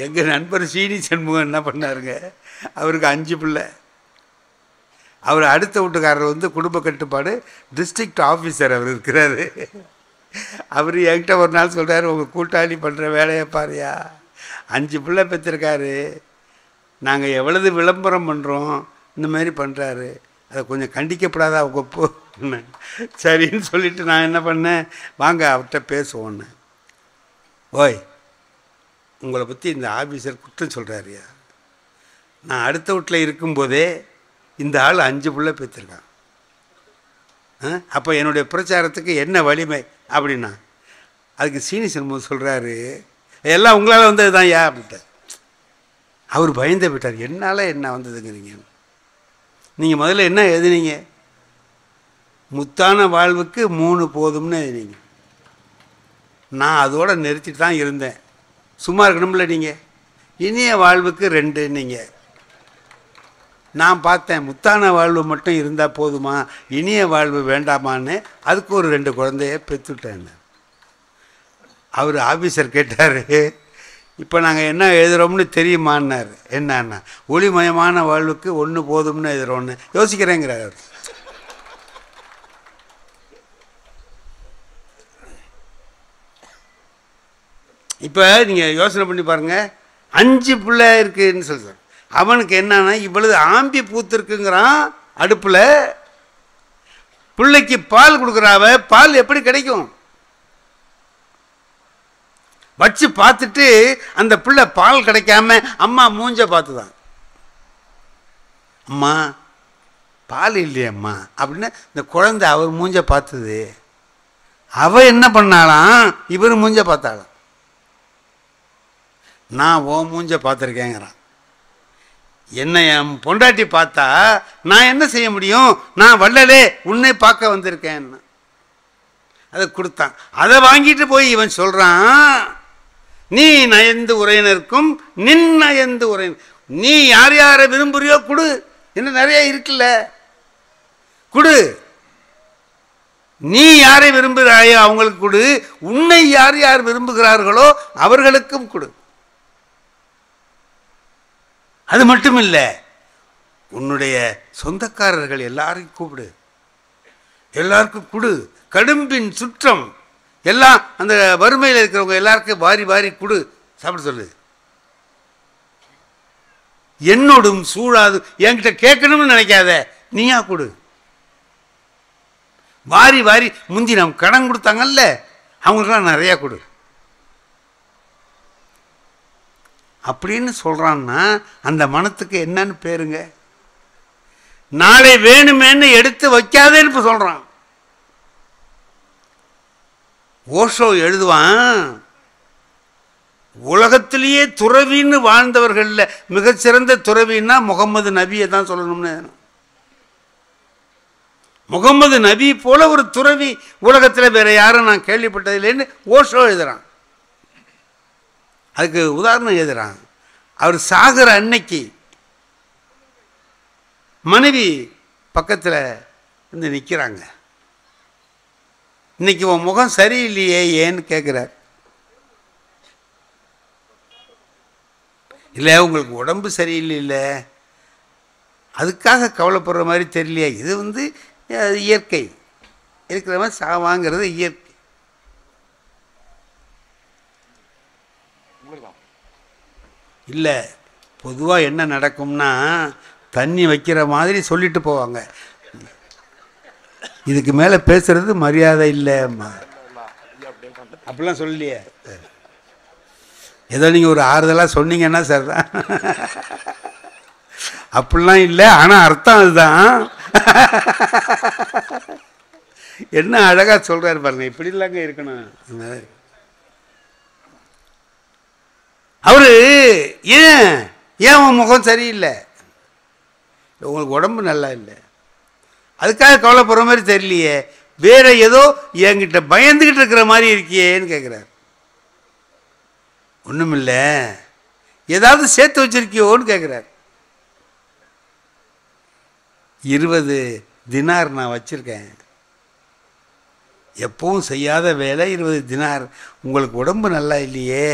எங்கள் நண்பர் சீனி சண்முகம் என்ன பண்ணாருங்க, அவருக்கு 5 பிள்ளை. அவர் அடுத்த வீட்டுக்காரர் வந்து குடும்ப கட்டுப்பாடு டிஸ்ட்ரிக்ட் ஆஃபீஸர் அவர் இருக்கிறாரு. அவர் என்கிட்ட ஒரு நாள் சொல்கிறார், உங்கள் கூட்டாளி பண்ணுற வேலையை பாருயா, 5 பிள்ளை பெற்றிருக்காரு, நாங்கள் எவ்வளவு விளம்பரம் பண்ணுறோம், இந்த மாதிரி பண்ணுறாரு, அதை கொஞ்சம் கண்டிக்கப்படாதா அவங்க போ. சரின்னு சொல்லிவிட்டு நான் என்ன பண்ணேன், வாங்க அவர்கிட்ட பேசுவோன்னு. ஓய், உங்களை பற்றி இந்த ஆஃபீஸர் குற்றம் சொல்கிறாருயா, நான் அடுத்த வீட்டில் இருக்கும்போதே இந்த ஆள் 5 பிள்ளை பெற்றிருக்கான், அப்போ என்னுடைய பிரச்சாரத்துக்கு என்ன வலிமை அப்படின்னா, அதுக்கு சீனி சண்முகம் சொல்கிறாரு, எல்லாம் உங்களால் வந்தது தான் யா அப்படின்ட்டு. அவர் பயந்து விட்டார், என்னால் என்ன வந்ததுங்கிறீங்க, நீங்கள் முதல்ல என்ன எழுதுனீங்க, முத்தான வாழ்வுக்கு 3 போதும்னு எழுதினீங்க. நான் அதோடு நிறுத்திட்டு தான் இருந்தேன், சும்மா இருக்கணும்ல நீங்கள், இனிய வாழ்வுக்கு 2 நீங்கள். நான் பார்த்தேன், முத்தான வாழ்வு மட்டும் இருந்தால் போதுமா, இனிய வாழ்வு வேண்டாமான்னு அதுக்கு ஒரு 2 குழந்தைய பெற்றுட்டேன். அவர் ஆஃபீஸர் கேட்டார், இப்போ நாங்கள் என்ன எழுதுகிறோம்னு தெரியுமான்னார். என்னன்னா, ஒளிமயமான வாழ்வுக்கு 1 போதும்னு எழுதுகிறோன்னு யோசிக்கிறேங்கிறார். இப்போ நீங்கள் யோசனை பண்ணி பாருங்கள், 5 பிள்ளை இருக்குன்னு சொல்கிறார். அவனுக்கு என்னன்னா, இவ்வளவு ஆம்பி பூத்துருக்குங்கிறான் அடுப்பில், பிள்ளைக்கு பால் கொடுக்குறாவ, பால் எப்படி கிடைக்கும்? வச்சு பார்த்துட்டு அந்த பிள்ளை பால் கிடைக்காம அம்மா மூஞ்ச பார்த்துதான், அம்மா பால் இல்லையம்மா அப்படின்னு இந்த குழந்தை அவர் மூஞ்ச பார்த்தது. அவ என்ன பண்ணாலாம், இவர் மூஞ்ச பார்த்தாலாம். நான் ஓ மூஞ்ச பார்த்துருக்கேங்கிறான். என்னை என் பொண்டாட்டி பார்த்தா நான் என்ன செய்ய முடியும், நான் வள்ளலே உன்னை பார்க்க வந்திருக்கேன். அதை கொடுத்தான். அதை வாங்கிட்டு போய் இவன் சொல்கிறான், நீ நயந்து உரையினருக்கும் நின் நயந்து உரையினர், நீ யார் யாரை விரும்புறியோ கொடு, இன்னும் நிறைய இருக்குல்ல, கொடு. நீ யாரை விரும்புகிறாயோ அவங்களுக்கு கொடு, உன்னை யார் யார் விரும்புகிறார்களோ அவர்களுக்கும் கொடு. அது மட்டும் இல்லை, உன்னுடைய சொந்தக்காரர்கள் எல்லாரையும் கூப்பிடு, எல்லாருக்கும் கொடு. கடும்பின் சுற்றம் எல்லாம் அந்த வறுமையில் இருக்கிறவங்க எல்லாருக்கும் வாரி வாரி கொடு, சாப்பிட சொல்லு. என்னோடும் சூழாது, என்கிட்ட கேட்கணும்னு நினைக்காத, நீயா கொடு. வாரி வாரி, முந்தி நம்ம கடன் கொடுத்தாங்கல்ல அவங்களுக்கெல்லாம் நிறையா கொடு அப்படின்னு சொல்கிறான்னா அந்த மனத்துக்கு என்னன்னு பேருங்க? நாளை வேணுமேன்னு எடுத்து வைக்காதேன்னு இப்போ சொல்கிறான். ஓஷோ எழுதுவான், உலகத்திலேயே துறவின்னு வாழ்ந்தவர்களில் மிகச்சிறந்த துறவின்னா முகமது நபியை தான் சொல்லணும்னு. முகமது நபி போல ஒரு துறவி உலகத்தில் வேற யாரும் நான் கேள்விப்பட்டதில்லைன்னு ஓஷோ எழுதுறான். அதுக்கு உதாரணம் எழுதுறான். அவர் சாகிற அன்னைக்கு மனைவி பக்கத்தில் வந்து நிற்கிறாங்க. இன்னைக்கு உன் முகம் சரியில்லையே ஏன்னு கேட்குறார். இல்லை உங்களுக்கு உடம்பு சரியில்லை, அதுக்காக கவலைப்படுற மாதிரி தெரியலையா, இது இயற்கை, இருக்கிற மாதிரி சாவாங்கிறது இயற்கை. இல்லை, பொதுவாக என்ன நடக்கும்னா தண்ணி வைக்கிற மாதிரி சொல்லிட்டு போவாங்க, இதுக்கு மேலே பேசுறது மரியாதை இல்லைம்மா அப்படிலாம் சொல்லலையே. ஏதோ நீங்கள் ஒரு ஆறுதலாக சொன்னீங்கன்னா சார் தான், அப்படிலாம் இல்லை, ஆனால் அர்த்தம் அதுதான். என்ன அழகாக சொல்கிறாரு பாருங்க, இப்படிலாங்க இருக்கணும். அவரு ஏன் உன் முகம் சரியில்லை, உங்களுக்கு உடம்பு நல்லா இல்லை, அதுக்காக கவலைப்படுற மாதிரி தெரியலையே, வேற ஏதோ என்கிட்ட பயந்துகிட்டு இருக்கிற மாதிரி இருக்கியேன்னு கேட்குறாரு. ஒன்றுமில்லை, ஏதாவது சேர்த்து வச்சிருக்கியோன்னு கேட்குறாரு. 20 தினார் நான் வச்சுருக்கேன், எப்பவும் செய்யாத வேலை 20 தினார், உங்களுக்கு உடம்பு நல்லா இல்லையே,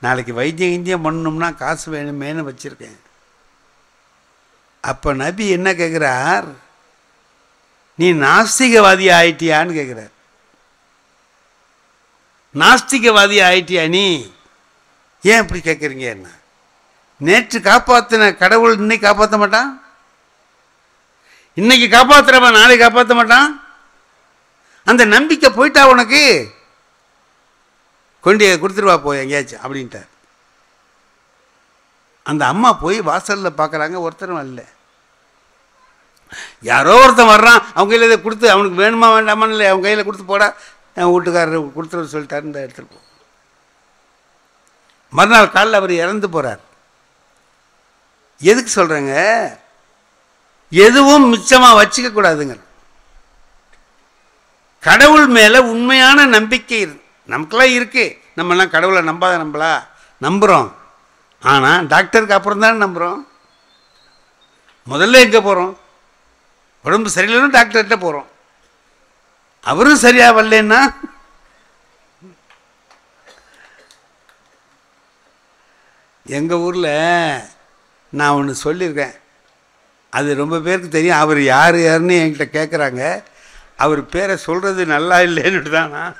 நாளைக்கு வைத்தியம் கிந்தியம் பண்ணணும்னா காசு வேணுமேனு வச்சுருக்கேன். அப்போ நபி என்ன கேட்குறார், நீ நாஸ்திகவாதி ஆயிட்டியான்னு கேட்குறார். நாஸ்திகவாதி ஆயிட்டியா நீ? ஏன் இப்படி கேட்குறீங்க? என்ன நேற்று காப்பாற்றின கடவுள் இன்னைக்கு காப்பாற்ற மாட்டான்? இன்னைக்கு காப்பாற்றுறவன் நாளைக்கு காப்பாற்ற மாட்டான்? அந்த நம்பிக்கை போயிட்டா உனக்கு? கொண்டு கொடுத்துருவா போய் எங்கேயாச்சும் அப்படின்ட்டார். அந்த அம்மா போய் வாசலில் பார்க்குறாங்க, ஒருத்தரும் இல்லை. யாரோ ஒருத்தன் வர்றான், அவங்க கையில் இதை கொடுத்து, அவனுக்கு வேணுமா வேண்டாமான்னு இல்லை, அவங்க கையில் கொடுத்து போடா, என் வீட்டுக்காரர் கொடுத்துரு சொல்லிட்டாரு, இந்த எடுத்துகிட்டு போ. மறுநாள் காலையில் அவர் இறந்து போகிறார். எதுக்கு சொல்கிறேங்க, எதுவும் மிச்சமாக வச்சுக்க கூடாதுங்க. கடவுள் மேலே உண்மையான நம்பிக்கை நமக்கெல்லாம் இருக்கு. நம்மெல்லாம் கடவுளை நம்பாத நம்பலா? நம்புகிறோம். ஆனால் டாக்டருக்கு அப்புறம் தானே நம்புகிறோம். முதல்ல எங்கே போகிறோம்? உடம்பு சரியில்லைன்னு டாக்டர்கிட்ட போகிறோம். அவரும் சரியா வரலன்னா எங்கள் ஊரில் நான் ஒன்று சொல்லியிருக்கேன், அது ரொம்ப பேருக்கு தெரியும். அவர் யார் யாருன்னு என்கிட்ட கேட்குறாங்க. அவர் பேரை சொல்கிறது நல்லா இல்லைன்னு தான் நான்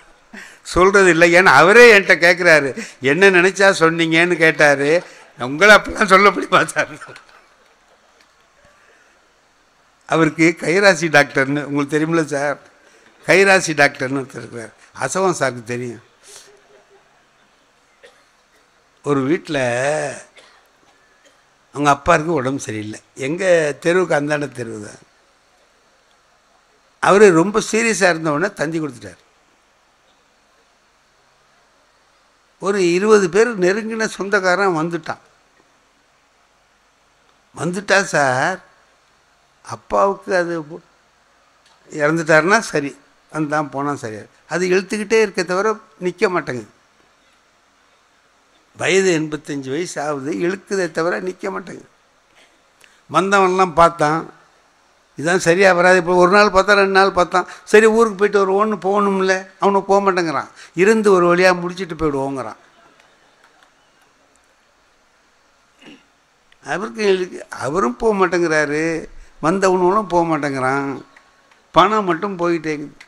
சொல்கிறது இல்லை. ஏன்னா அவரே என்கிட்ட கேட்குறாரு, என்ன நினச்சா சொன்னீங்கன்னு கேட்டார். உங்களை அப்படிலாம் சொல்லப்படி பார்த்தாரு. அவருக்கு கைராசி டாக்டர்னு உங்களுக்கு தெரியுமில்ல சார்? கைராசி டாக்டர்னு ஒருத்தர் இருக்கிறார். அசவம் சாருக்கு தெரியும். ஒரு வீட்டில் அவங்க அப்பாருக்கு உடம்பு சரியில்லை. எங்கள் தெருவுக்கு அந்தாண்ட தெருவு தான். அவர் ரொம்ப சீரியஸாக இருந்தவுடனே தந்தி கொடுத்துட்டார். ஒரு 20 பேர் நெருங்கின சொந்தக்காரன் வந்துட்டா சார், அப்பாவுக்கு அது இறந்துட்டாருன்னா சரி, வந்தான் போனால் சரியா, அது இழுத்துக்கிட்டே இருக்க தவிர நிற்க மாட்டேங்குது. வயது 85 வயசு ஆகுது, இழுக்குதே தவிர நிற்க மாட்டேங்குது. வந்தவன்லாம் பார்த்தான், இதுதான் சரியாக வராது. இப்போ ஒரு நாள் பார்த்தா, 2 நாள் பார்த்தான், சரி ஊருக்கு போயிட்டு வருவோன்னு போகணும்ல, அவனுக்கு போக மாட்டேங்கிறான். இருந்து ஒரு வழியாக முடிச்சுட்டு போயிடுவோங்கிறான். அவரும் போக மாட்டேங்கிறாரு, வந்தவனும் போக மாட்டேங்கிறான். பணம் மட்டும் போயிட்டேங்குது.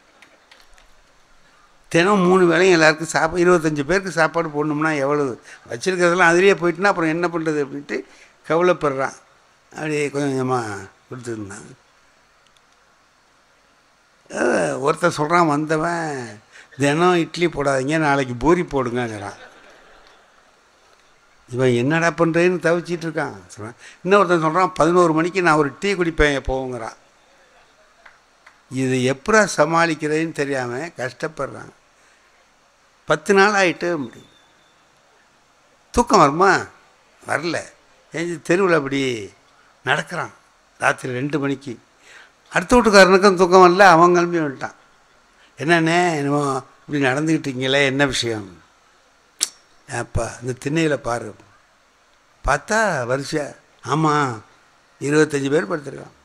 தினம் 3 வேளையும் எல்லாருக்கும் 25 பேருக்கு சாப்பாடு போடணும்னா எவ்வளவு? வச்சுருக்கிறதெல்லாம் அதிலேயே போயிட்டுனா அப்புறம் என்ன பண்ணுறது அப்படின்ட்டு கவலைப்படுறான். அப்படியே கொஞ்சம் கொஞ்சமாக கொடுத்துருந்தான். ஒருத்தர் சொல்கிறான், வந்தவன் தினம் இட்லி போடாதீங்க, நாளைக்கு பூரி போடுங்கிறான். இவன் என்னடா பண்ணுறேன்னு தவிச்சிட்டு இருக்கான். சொல்கிறான். இன்னொருத்தன் சொல்கிறான், 11 மணிக்கு நான் ஒரு டீ குடிப்பேன் போங்கிறான். இது எப்படா சமாளிக்கிறதுன்னு தெரியாமல் கஷ்டப்படுறான். 10 நாள் ஆகிட்டு முடியும். தூக்கம் வருமா? வரல. ஏஞ்சி தெருவில் அப்படி நடக்கிறான். ராத்திரி 2 மணிக்கு. அடுத்த வீட்டுக்காரனுக்கும் தூக்கம் வரல, அவன் கிளம்பி வந்துட்டான். என்னண்ணே என்னமோ இப்படி நடந்துக்கிட்டீங்களே, என்ன விஷயம்? ஏப்பா இந்த திண்ணையில் பாரு. பார்த்தா வரிசையா, ஆமாம் 25 பேர் படுத்துருக்கான்.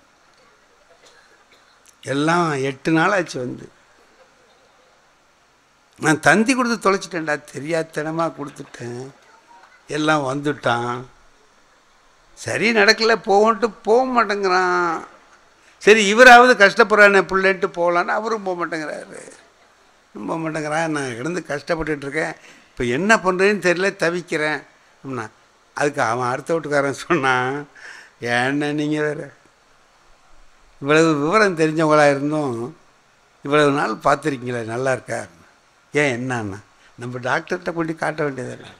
எல்லாம் 8 நாள் ஆச்சு வந்து. நான் தந்தி கொடுத்து தொலைச்சிட்டேன்டா, தெரியாதனமாக கொடுத்துட்டேன். எல்லாம் வந்துட்டான். சரி நடக்கலை, போகன்ட்டு போக மாட்டேங்கிறான். சரி இவராவது கஷ்டப்படுறானே பிள்ளைன்ட்டு போகலான்னு அவரும் போக மாட்டேங்கிறாரு. நான் கிடந்து கஷ்டப்பட்டுருக்கேன், இப்போ என்ன பண்ணுறேன்னு தெரியல, தவிக்கிறேன் அப்படின்னா. அதுக்கு அவன் அடுத்த வீட்டுக்காரன் சொன்னான், ஏன்னா நீங்கள் வேறு இவ்வளவு விவரம் தெரிஞ்சவங்களாக இருந்தும் இவ்வளவு நாள் பார்த்துருக்கீங்களே, நல்லா இருக்கா? ஏன் என்னன்னா, நம்ம டாக்டர்கிட்ட கொண்டு காட்ட வேண்டியதில்லை.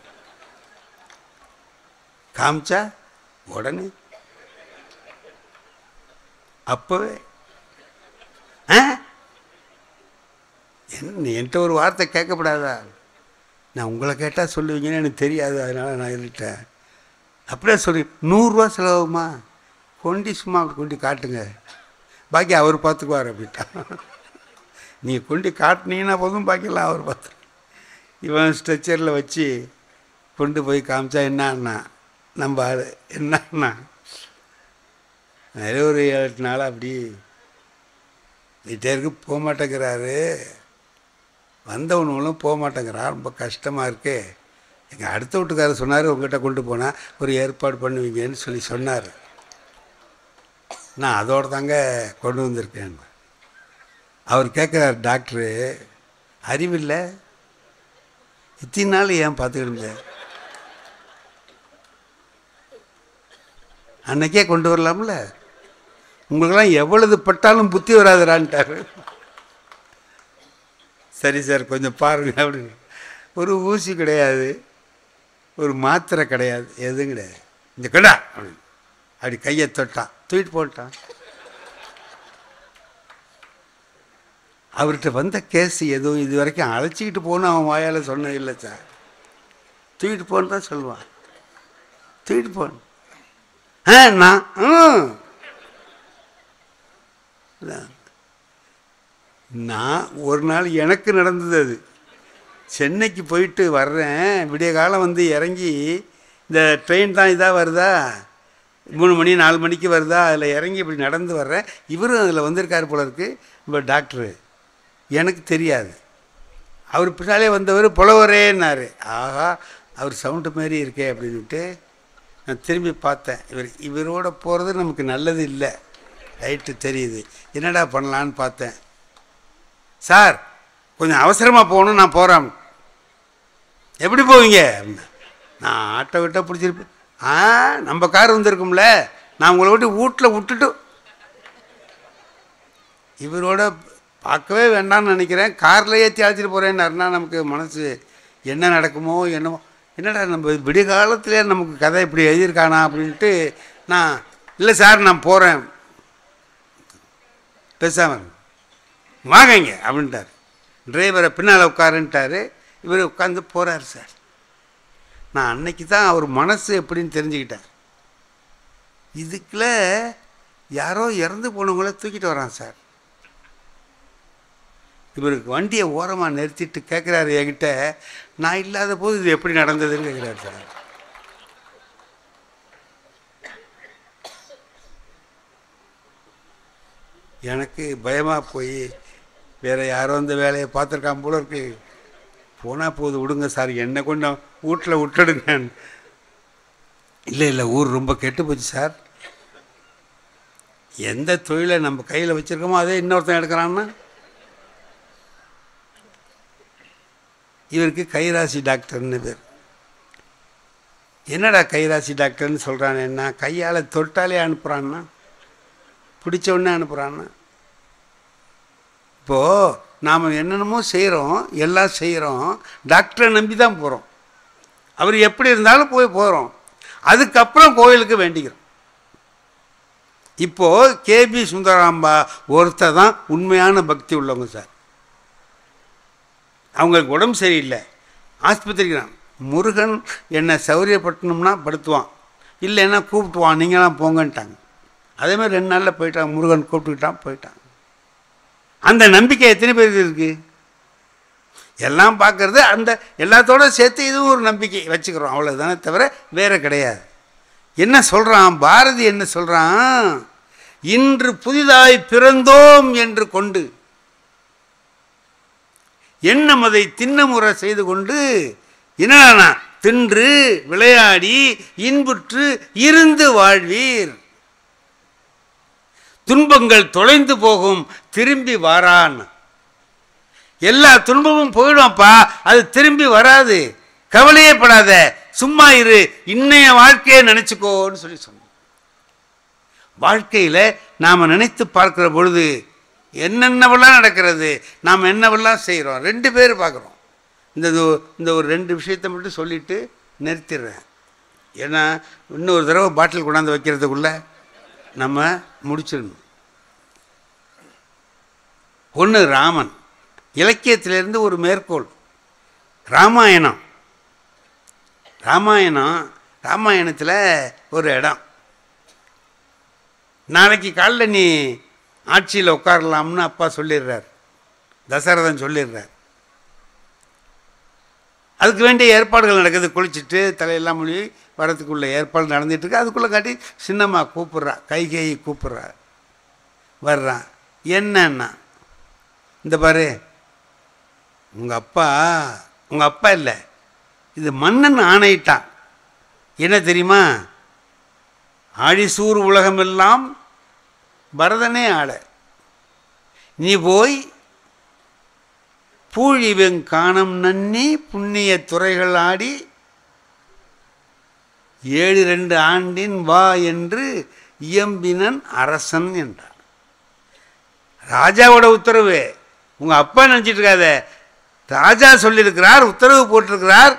காமிச்சா உடனே அப்போவே என்கிட்ட ஒரு வார்த்தை கேட்கப்படாதா? நான் உங்களை கேட்டால் சொல்லுவீங்கன்னு எனக்கு தெரியாது, அதனால் நான் இருந்துட்டேன். அப்படியே சொல்லி 100 ரூபா செலவுமா, கொண்டி சும்மா அப்படி கொண்டு காட்டுங்க, பாக்கி அவர் பார்த்துக்குவார் அப்படின்ட்டான். நீங்கள் கொண்டு காட்டினீங்கன்னா போதும், பாக்கியெல்லாம் அவர் பார்த்து. இவன் ஸ்ட்ரெச்சரில் வச்சு கொண்டு போய் காமிச்சா என்னன்னா, நம்ம ஆள் என்னன்னா நிறைய ஒரு 7-8 நாள் அப்படி வீட்டேருக்கு போக மாட்டேங்கிறாரு. வந்தவனுங்களும் போக மாட்டேங்கிறான். ரொம்ப கஷ்டமாக இருக்கு எங்கள் அடுத்த வீட்டுக்காரர் சொன்னார், உங்கள்கிட்ட கொண்டு போனால் ஒரு ஏற்பாடு பண்ணுவீங்கன்னு சொல்லி சொன்னார். நான் அதோடு தாங்க கொண்டு வந்திருக்கேன். அவர் கேட்குறார், டாக்டரு அறிவில்லை, இத்தனை நாள் ஏன் பார்த்துக்கிடுங்க, அன்னைக்கே கொண்டு வரலாம்ல, உங்களுக்கெல்லாம் எவ்வளவு பட்டாலும் புத்தி வராதுரான்ட்டார். சரி சார் கொஞ்சம் பாருங்க அப்படின்னு. ஒரு ஊசி கிடையாது, ஒரு மாத்திரை கிடையாது, எதுவும் கிடையாது. இந்த கடா அப்படின்னு அப்படி கையை தொட்டான், தூக்கிட்டு போட்டான். அவர்கிட்ட வந்த கேஸ் எதுவும் இது வரைக்கும் அழைச்சிக்கிட்டு போகணும் அவன் வாயால் சொன்னதில்லை சார். தூக்கிட்டு போன்னு தான் சொல்லுவான். தூக்கிட்டு போன நான் ஒரு நாள் எனக்கு நடந்தது அது. சென்னைக்கு போயிட்டு வர்றேன், விடிய காலம் வந்து இறங்கி, இந்த ட்ரெயின் தான் இதாக வருதா, 3 மணி 4 மணிக்கு வருதா, அதில் இறங்கி இப்படி நடந்து வர்றேன். இவரும் அதில் வந்திருக்கார் போல இருக்கு. இப்போ டாக்டரு எனக்கு தெரியாது, அவர் பின்னாலே வந்தவர் புலவரேன்னாரு. ஆஹா அவர் சவுண்டு மாரி இருக்கே அப்படின்ட்டு நான் திரும்பி பார்த்தேன். இவரோட போகிறது நமக்கு நல்லது இல்லை, ரைட்டு தெரியுது, என்னடா பண்ணலான்னு பார்த்தேன். சார் கொஞ்சம் அவசரமாக போகணும், நான் போகிறேன். எப்படி போவீங்க? நான் ஆட்டோ விட்டால் பிடிச்சிருப்பேன். நம்ம கார் வந்திருக்கும்ல, நான் உங்களை விட்டு வீட்டில் விட்டுட்டு இவரோட பார்க்கவே வேண்டாம்னு நினைக்கிறேன், காரில் ஏற்றி அழைச்சிட்டு போகிறேன்னாருன்னா நமக்கு மனசு என்ன நடக்குமோ என்னமோ. என்னடா நம்ம விடிய காலத்திலே நமக்கு கதை இப்படி எழுதியிருக்கானா அப்படின்ட்டு நான், இல்லை சார் நான் போகிறேன், பேசாமல் வாங்கங்க அப்படின்ட்டார். டிரைவரை பின்னால் உட்காருன்ட்டார். இவர் உட்காந்து போகிறார் சார். நான் அன்னைக்கு தான் அவர் மனசு எப்படின்னு தெரிஞ்சுக்கிட்டேன். இதுக்குள்ள யாரோ இறந்து போனவங்கள தூக்கிட்டு வரான் சார். இவருக்கு வண்டியை ஓரமாக நிறுத்திட்டு கேட்குறாரு என்கிட்ட, நான் இல்லாத போது இது எப்படி நடந்ததுன்னு கேட்குறாரு சார். எனக்கு பயமாக போய் வேறு யாரோ அந்த வேலையை பார்த்துருக்கான் போல இருக்கு, போனால் போது விடுங்க சார், என்னை கொண்டு வீட்டில் விட்டுடுங்க. இல்லை ஊர் ரொம்ப கெட்டு போச்சு சார், எந்த தொழிலை நம்ம கையில் வச்சுருக்கோமோ அதே இன்னொருத்தன் எடுக்கிறான்னா. இவருக்கு கைராசி டாக்டர்னு பேர். என்னடா கைராசி டாக்டர்னு சொல்கிறான், என்ன கையால் தொட்டாலே அனுப்புகிறான்னா, பிடிச்ச உடனே அனுப்புகிறான்னா. இப்போது நாம் என்னென்னமோ செய்கிறோம், எல்லாம் செய்கிறோம், டாக்டரை நம்பி தான் போகிறோம். அவர் எப்படி இருந்தாலும் போகிறோம், அதுக்கப்புறம் கோயிலுக்கு வேண்டிக்கிறோம். இப்போது கேபி சுந்தராம்பா ஒருத்தர் தான் உண்மையான பக்தி உள்ளவங்க சார். அவங்களுக்கு உடம்பு சரியில்லை, ஆஸ்பத்திரிக்கு முருகன் என்னை சௌரியப்பட்டணும்னா படுத்துவான், இல்லைன்னா கூப்பிட்டுவான், நீங்களாம் போங்கன்ட்டாங்க. அதேமாதிரி 2 நாளில் போயிட்டாங்க, முருகன் கூப்பிட்டுக்கிட்டான் போயிட்டாங்க. அந்த நம்பிக்கை எத்தனை பேருக்கு இருக்குது? எல்லாம் பார்க்குறது அந்த எல்லாத்தோட சேர்த்து இதுவும் ஒரு நம்பிக்கை வச்சுக்கிறோம், அவ்வளோதானே தவிர வேறு கிடையாது. என்ன சொல்கிறான் பாரதி, என்ன சொல்கிறான், இன்று புதிதாய் பிறந்தோம் என்று கொண்டு எண்ணம் அதை திண்ணமுறை செய்து கொண்டு என்னன்னா தின்று விளையாடி இன்புற்று இருந்து வாழ்வீர், துன்பங்கள் தொலைந்து போகும் திரும்பி வாரான். எல்லா துன்பமும் போயிடும்ப்பா, அது திரும்பி வராது, கவலையே படாத, சும்மா இரு, இன்னைய வாழ்க்கையை நினைச்சுக்கோன்னு சொல்லி சொன்னோம். வாழ்க்கையில் நாம் நினைத்து பார்க்கிற பொழுது என்னென்னவெல்லாம் நடக்கிறது, நாம் என்னவெல்லாம் செய்கிறோம், 2 பேர் பார்க்குறோம். இந்த ஒரு 2 விஷயத்தை மட்டும் சொல்லிவிட்டு நிறுத்திடுறேன். ஏன்னா இன்னொரு தடவை பாட்டில் கொண்டாந்து வைக்கிறதுக்குள்ளே நம்ம முடிச்சிடணும். ஒன்று ராமன், இலக்கியத்திலேருந்து ஒரு மேற்கோள், ராமாயணத்தில் ஒரு இடம், நாளைக்கு காலைல நீ ஆட்சியில் உட்காரலாம்னு அப்பா சொல்லிடுறார், தசரதன் சொல்லிடுறார். அதுக்கு வேண்டிய ஏற்பாடுகள் நடக்குது, குளிச்சுட்டு தலையெல்லாம் மொழி வரத்துக்குள்ள ஏற்பாடு நடந்துகிட்ருக்கு. அதுக்குள்ளே காட்டி சின்னம்மா கூப்பிட்றா, கைகேயி கூப்பிட்றா, வர்றான். என்னன்னா, இந்த பாரு உங்கள் அப்பா இல்லை, இது மன்னன் ஆணையிட்டான். என்ன தெரியுமா? ஆழிசூர் உலகமெல்லாம் பரதனே ஆள, நீ போய் பூழிவெங் காணம் நன்னி புண்ணிய துறைகள் ஆடி 7-2 ஆண்டின் வா என்று இயம்பினன் அரசன் என்றார். ராஜாவோட உத்தரவு. உங்கள் அப்பா நினச்சிட்டு இருக்காத, ராஜா சொல்லியிருக்கிறார், உத்தரவு போட்டிருக்கிறார்,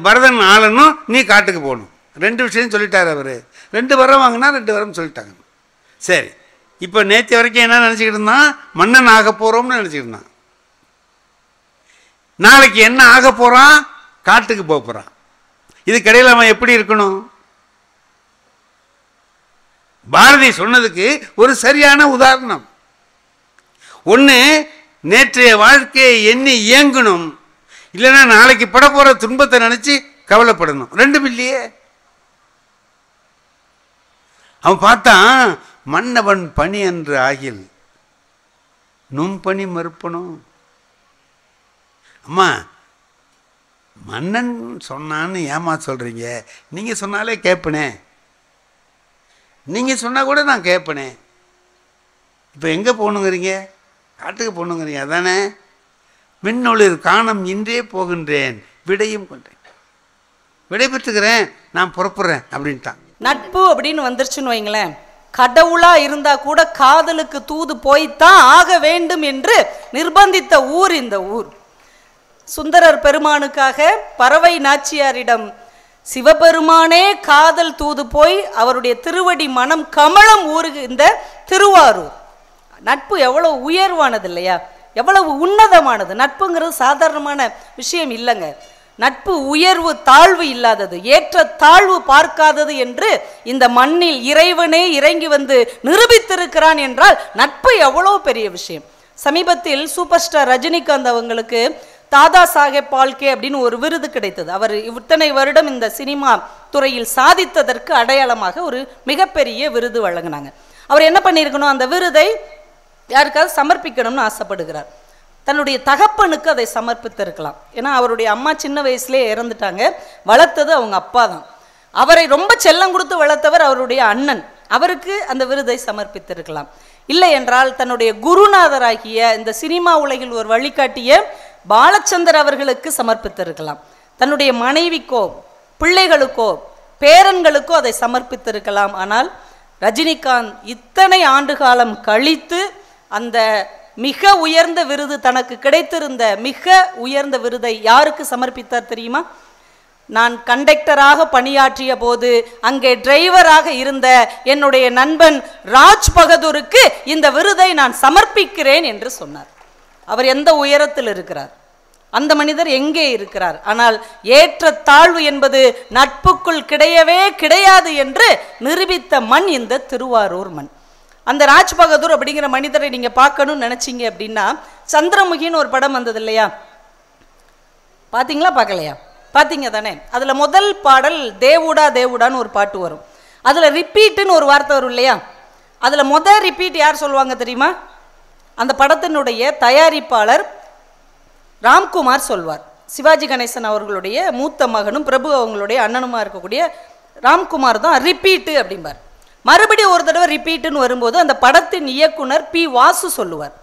பரதன் ஆளணும், நீ காட்டுக்கு போகணும். 2 விஷயம் சொல்லிட்டார் அவர். 2 வரம் வாங்கினா 2 வரம் சொல்லிட்டாங்க. சரி, இப்போ நேற்று வரைக்கும் என்ன நினச்சிக்கிட்டு இருந்தான்? மன்னன் ஆக போகிறோம்னு நினச்சிக்கிட்டு இருந்தான். நாளைக்கு என்ன ஆக போகிறான்? காட்டுக்கு போக போகிறான். இதுக்கிடையில் அவன் எப்படி இருக்கணும்? பாரதி சொன்னதுக்கு ஒரு சரியான உதாரணம். ஒன்று, நேற்றைய வாழ்க்கையை எண்ணி இயங்கணும், இல்லைன்னா நாளைக்கு பட போகிற துன்பத்தை நினச்சி கவலைப்படணும். 2 இல்லையே. அவன் பார்த்தான், மன்னவன் பணி என்று ஆகில் நும்பணி மறுப்பணும். அம்மா, மன்னன் சொன்னான்னு ஏமா சொல்கிறீங்க? நீங்கள் சொன்னாலே கேட்பனே, நீங்கள் சொன்னால் கூட நான் கேட்பனே. இப்போ எங்கே போகணுங்கிறீங்க? காட்டுக்கு போகணுங்கிறீங்க, அதானே? மின்னொளிர் காணம் இன்றே போகின்றேன், விடையும் கொண்டேன், விடை பெற்றுக்கிறேன், நான் புறப்படுறேன் அப்படின்ட்டான். நட்பு அப்படின்னு வந்துருச்சுன்னு வைங்களேன், கடவுளா இருந்தா கூட காதலுக்கு தூது போய்த்தான் ஆக வேண்டும் என்று நிர்பந்தித்த ஊர் இந்த ஊர். சுந்தரர் பெருமானுக்காக பறவை நாச்சியாரிடம் சிவபெருமானே காதல் தூது போய் அவருடைய திருவடி மனம் கமலம் ஊறுகின்ற திருவாரூர். நட்பு எவ்வளவு உயர்வானது இல்லையா, எவ்வளவு உன்னதமானது. நட்புங்கிறது சாதாரணமான விஷயம் இல்லைங்க. நட்பு உயர்வு தாழ்வு இல்லாதது, ஏற்ற தாழ்வு பார்க்காதது என்று இந்த மண்ணில் இறைவனே இறங்கி வந்து நிரூபித்திருக்கிறான் என்றால் நட்பு எவ்வளவு பெரிய விஷயம். சமீபத்தில் சூப்பர் ஸ்டார் ரஜினிகாந்த் அவங்களுக்கு தாதா சாஹேப் பால்கே அப்படின்னு ஒரு விருது கிடைத்தது. அவர் இத்தனை வருடம் இந்த சினிமா துறையில் சாதித்ததற்கு அடையாளமாக ஒரு மிகப்பெரிய விருது வழங்கினாங்க. அவர் என்ன பண்ணியிருக்கணும், அந்த விருதை யாருக்காவது சமர்ப்பிக்கணும்னு ஆசைப்படுகிறார். தன்னுடைய தகப்பனுக்கு அதை சமர்ப்பித்திருக்கலாம். ஏன்னா அவருடைய அம்மா சின்ன வயசுலேயே இறந்துட்டாங்க, வளர்த்தது அவங்க அப்பா தான். அவரை ரொம்ப செல்லம் கொடுத்து வளர்த்தவர் அவருடைய அண்ணன், அவருக்கு அந்த விருதை சமர்ப்பித்திருக்கலாம். இல்லை என்றால் தன்னுடைய குருநாதராகிய இந்த சினிமா உலகில் ஒரு வழிகாட்டிய பாலச்சந்தர் அவர்களுக்கு சமர்ப்பித்திருக்கலாம். தன்னுடைய மனைவிக்கோ பிள்ளைகளுக்கோ பேரன்களுக்கோ அதை சமர்ப்பித்திருக்கலாம். ஆனால் ரஜினிகாந்த் இத்தனை ஆண்டு காலம் கழித்து அந்த மிக உயர்ந்த விருது, தனக்கு கிடைத்திருந்த மிக உயர்ந்த விருதை யாருக்கு சமர்ப்பித்தார் தெரியுமா? நான் கண்டக்டராக பணியாற்றிய போது அங்கே டிரைவராக இருந்த என்னுடைய நண்பன் ராஜ் பகதூருக்கு இந்த விருதை நான் சமர்ப்பிக்கிறேன் என்று சொன்னார். அவர் எந்த உயரத்தில் இருக்கிறார், அந்த மனிதர் எங்கே இருக்கிறார்? ஆனால் ஏற்ற தாழ்வு என்பது நட்புக்குள் கிடையவே கிடையாது என்று நிரூபித்த மண் இந்த திருவாரூர் மண். அந்த ராஜ் பகதூர் அப்படிங்கிற மனிதரை நீங்க பார்க்கணும்னு நினைச்சீங்க அப்படின்னா, சந்திரமுகின்னு ஒரு படம் வந்தது இல்லையா, பாத்தீங்களா? பார்க்கலையா? பார்த்தீங்க தானே? அதில் முதல் பாடல் தேவுடா தேவுடான்னு ஒரு பாட்டு வரும். அதில் ரிப்பீட்டுன்னு ஒரு வார்த்தை வரும் இல்லையா? அதில் முதல் ரிப்பீட் யார் சொல்லுவாங்க தெரியுமா? அந்த படத்தினுடைய தயாரிப்பாளர் ராம்குமார் சொல்வார். சிவாஜி கணேசன் அவர்களுடைய மூத்த மகனும் பிரபு அவங்களுடைய அண்ணனுமா இருக்கக்கூடிய ராம்குமார் தான் ரிப்பீட்டு அப்படிம்பார். மறுபடியும் ஒரு தடவை ரிப்பீட்டுன்னு வரும்போது அந்த படத்தின் இயக்குனர் பி வாசு சொல்லுவார்.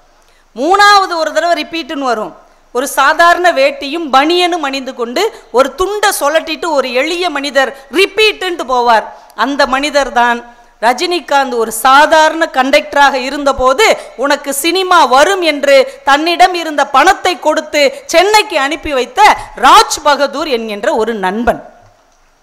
மூணாவது ஒரு தடவை ரிப்பீட்டுன்னு வரும், ஒரு சாதாரண வேட்டியும் பனியனும் அணிந்து கொண்டு ஒரு துண்டை சொல்லட்டிட்டு ஒரு எளிய மனிதர் ரிப்பீட்டுன்ட்டு போவார். அந்த மனிதர் தான் ரஜினிகாந்த் ஒரு சாதாரண கண்டக்டராக இருந்தபோது உனக்கு சினிமா வரும் என்று தன்னிடம் இருந்த பணத்தை கொடுத்து சென்னைக்கு அனுப்பி வைத்த ராஜ் பகதூர் என்கின்ற ஒரு நண்பன்.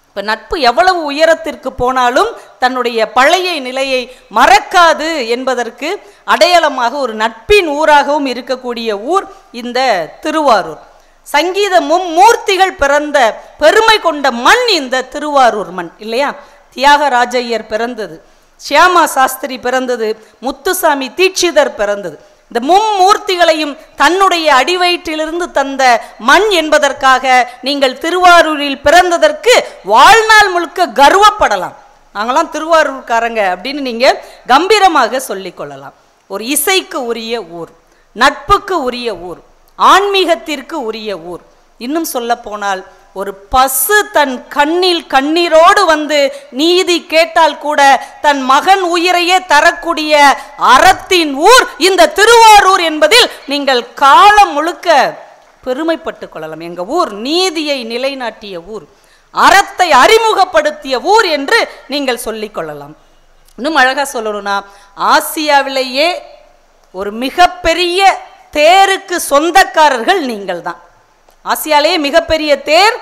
இப்போ நட்பு எவ்வளவு உயரத்திற்கு போனாலும் தன்னுடைய பழைய நிலையை மறக்காது என்பதற்கு அடையாளமாக ஒரு நட்பின் ஊராகவும் இருக்கக்கூடிய ஊர் இந்த திருவாரூர். சங்கீதமும் மூர்த்திகள் பிறந்த பெருமை கொண்ட மண் இந்த திருவாரூர் மண் இல்லையா? தியாகராஜையர் பிறந்தது, சியாமா சாஸ்திரி பிறந்தது, முத்துசாமி தீட்சிதர் பிறந்தது. இந்த மும்மூர்த்திகளையும் தன்னுடைய அடிவயிற்றிலிருந்து தந்த மண் என்பதற்காக நீங்கள் திருவாரூரில் பிறந்ததற்கு வாழ்நாள் முழுக்க கர்வப்படலாம். நாங்களாம் திருவாரூர்காரங்க அப்படின்னு நீங்கள் கம்பீரமாக சொல்லிக்கொள்ளலாம். ஒரு இசைக்கு உரிய ஊர், நட்புக்கு உரிய ஊர், ஆன்மீகத்திற்கு உரிய ஊர். இன்னும் சொல்ல போனால் ஒரு பசு தன் கண்ணில் கண்ணீரோடு வந்து நீதி கேட்டால் கூட தன் மகன் உயிரையே தரக்கூடிய அறத்தின் ஊர் இந்த திருவாரூர் என்பதில் நீங்கள் காலம் முழுக்க பெருமைப்பட்டு கொள்ளலாம். எங்க ஊர் நீதியை நிலைநாட்டிய ஊர், அறத்தை அறிமுகப்படுத்திய ஊர் என்று நீங்கள் சொல்லிக் கொள்ளலாம். இன்னும் அழகா சொல்லணும்னா, ஆசியாவிலேயே ஒரு மிகப்பெரிய தேருக்கு சொந்தக்காரர்கள் நீங்கள் தான். ஆசியாலேயே மிகப்பெரிய தேர்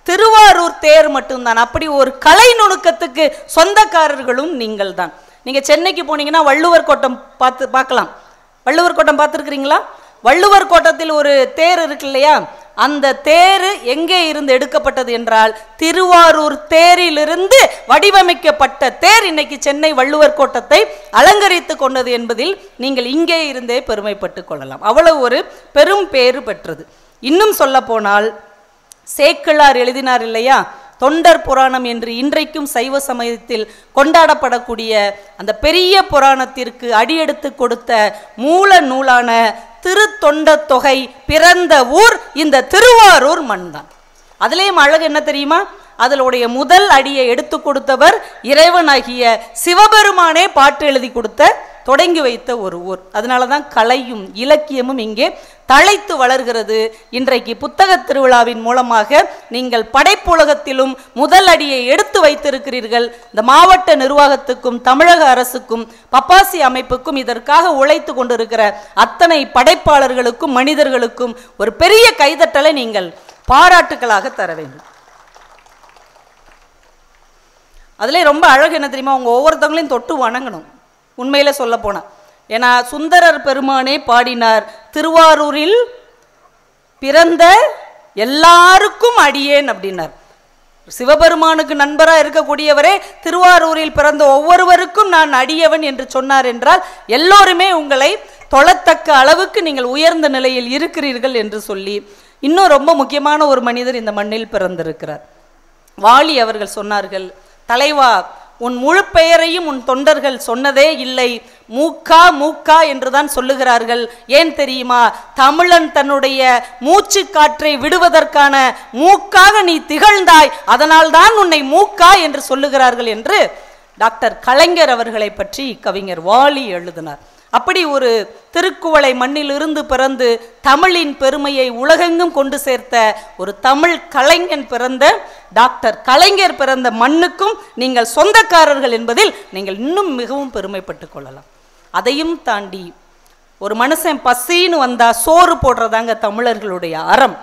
திருவாரூர் தேர் மட்டும்தான். அப்படி ஒரு கலை நுணுக்கத்துக்கு சொந்தக்காரர்களும் நீங்கள் தான். நீங்க சென்னைக்கு போனீங்கன்னா வள்ளுவர் கோட்டம் பார்க்கலாம். வள்ளுவர் கோட்டம் பார்த்துருக்கிறீங்களா? வள்ளுவர் கோட்டத்தில் ஒரு தேர் இருக்கு இல்லையா? அந்த தேர் எங்கே இருந்து எடுக்கப்பட்டது என்றால் திருவாரூர் தேரிலிருந்து வடிவமைக்கப்பட்ட தேர் இன்னைக்கு சென்னை வள்ளுவர் கோட்டத்தை அலங்கரித்து கொண்டது என்பதில் நீங்கள் இங்கே இருந்தே பெருமைப்பட்டு கொள்ளலாம். அவ்வளவு ஒரு பெரும் பேறு பெற்றது. இன்னும் சொல்ல போனால் சேக்கிழார் எழுதினார் இல்லையா, தொண்டர் புராணம் என்று இன்றைக்கும் சைவ சமயத்தில் கொண்டாடப்படக்கூடிய அந்த பெரிய புராணத்திற்கு அடியெடுத்து கொடுத்த மூல நூலான திருத்தொண்ட தொகை பிறந்த ஊர் இந்த திருவாரூர் மண் தான். அதுலேயும் அழகு என்ன தெரியுமா? அதனுடைய முதல் அடியை எடுத்து கொடுத்தவர் இறைவனாகிய சிவபெருமானே பாட்டு எழுதி கொடுத்த தொடங்கி வைத்த ஒரு ஊர். அதனால தான் கலையும் இலக்கியமும் இங்கே தழைத்து வளர்கிறது. இன்றைக்கு புத்தக திருவிழாவின் மூலமாக நீங்கள் படைப்புலகத்திலும் முதல் அடியை எடுத்து வைத்திருக்கிறீர்கள். இந்த மாவட்ட நிர்வாகத்துக்கும் தமிழக அரசுக்கும் பப்பாசி அமைப்புக்கும் இதற்காக உழைத்து கொண்டிருக்கிற அத்தனை படைப்பாளர்களுக்கும் மனிதர்களுக்கும் ஒரு பெரிய கைதட்டலை நீங்கள் பாராட்டுக்களாக தர வேண்டும். அதிலே ரொம்ப அழகு என்ன தெரியுமா? உங்க ஒவ்வொருத்தவங்களையும் தொட்டு வணங்கணும். உண்மையில சொல்ல போனா, ஏன்னா சுந்தரர் பெருமானே பாடினார், திருவாரூரில் பிறந்த எல்லாருக்கும் அடியேன் அப்படின்னார். சிவபெருமானுக்கு நண்பரா இருக்கக்கூடியவரே திருவாரூரில் பிறந்த ஒவ்வொருவருக்கும் நான் அடியவன் என்று சொன்னார் என்றால் எல்லோருமே உங்களை தொழத்தக்க அளவுக்கு நீங்கள் உயர்ந்த நிலையில் இருக்கிறீர்கள் என்று சொல்லி, இன்னும் ரொம்ப முக்கியமான ஒரு மனிதர் இந்த மண்ணில் பிறந்திருக்கிறார். வாலி அவர்கள் சொன்னார்கள், தலைவா, உன் முழு பெயரையும் உன் தொண்டர்கள் சொன்னதே இல்லை, மூக்கா மூக்கா என்றுதான் சொல்லுகிறார்கள். ஏன் தெரியுமா? தமிழன் தன்னுடைய மூச்சு காற்றை விடுவதற்கான மூக்காக நீ திகழ்ந்தாய், அதனால் தான் உன்னை மூக்கா என்று சொல்லுகிறார்கள் என்று டாக்டர் கலைஞர் அவர்களை பற்றி கவிஞர் வாலி எழுதினார். அப்படி ஒரு திருக்குவளை மண்ணில் இருந்து பிறந்து தமிழின் பெருமையை உலகெங்கும் கொண்டு சேர்த்த ஒரு தமிழ் கலைஞன் பிறந்த டாக்டர் கலைஞர் பிறந்த மண்ணுக்கும் நீங்கள் சொந்தக்காரர்கள் என்பதில் நீங்கள் இன்னும் மிகவும் பெருமைப்பட்டு கொள்ளலாம். அதையும் தாண்டி ஒரு மனுஷன் பசின்னு வந்தா சோறு போடுறதாங்க தமிழர்களுடைய அறம்.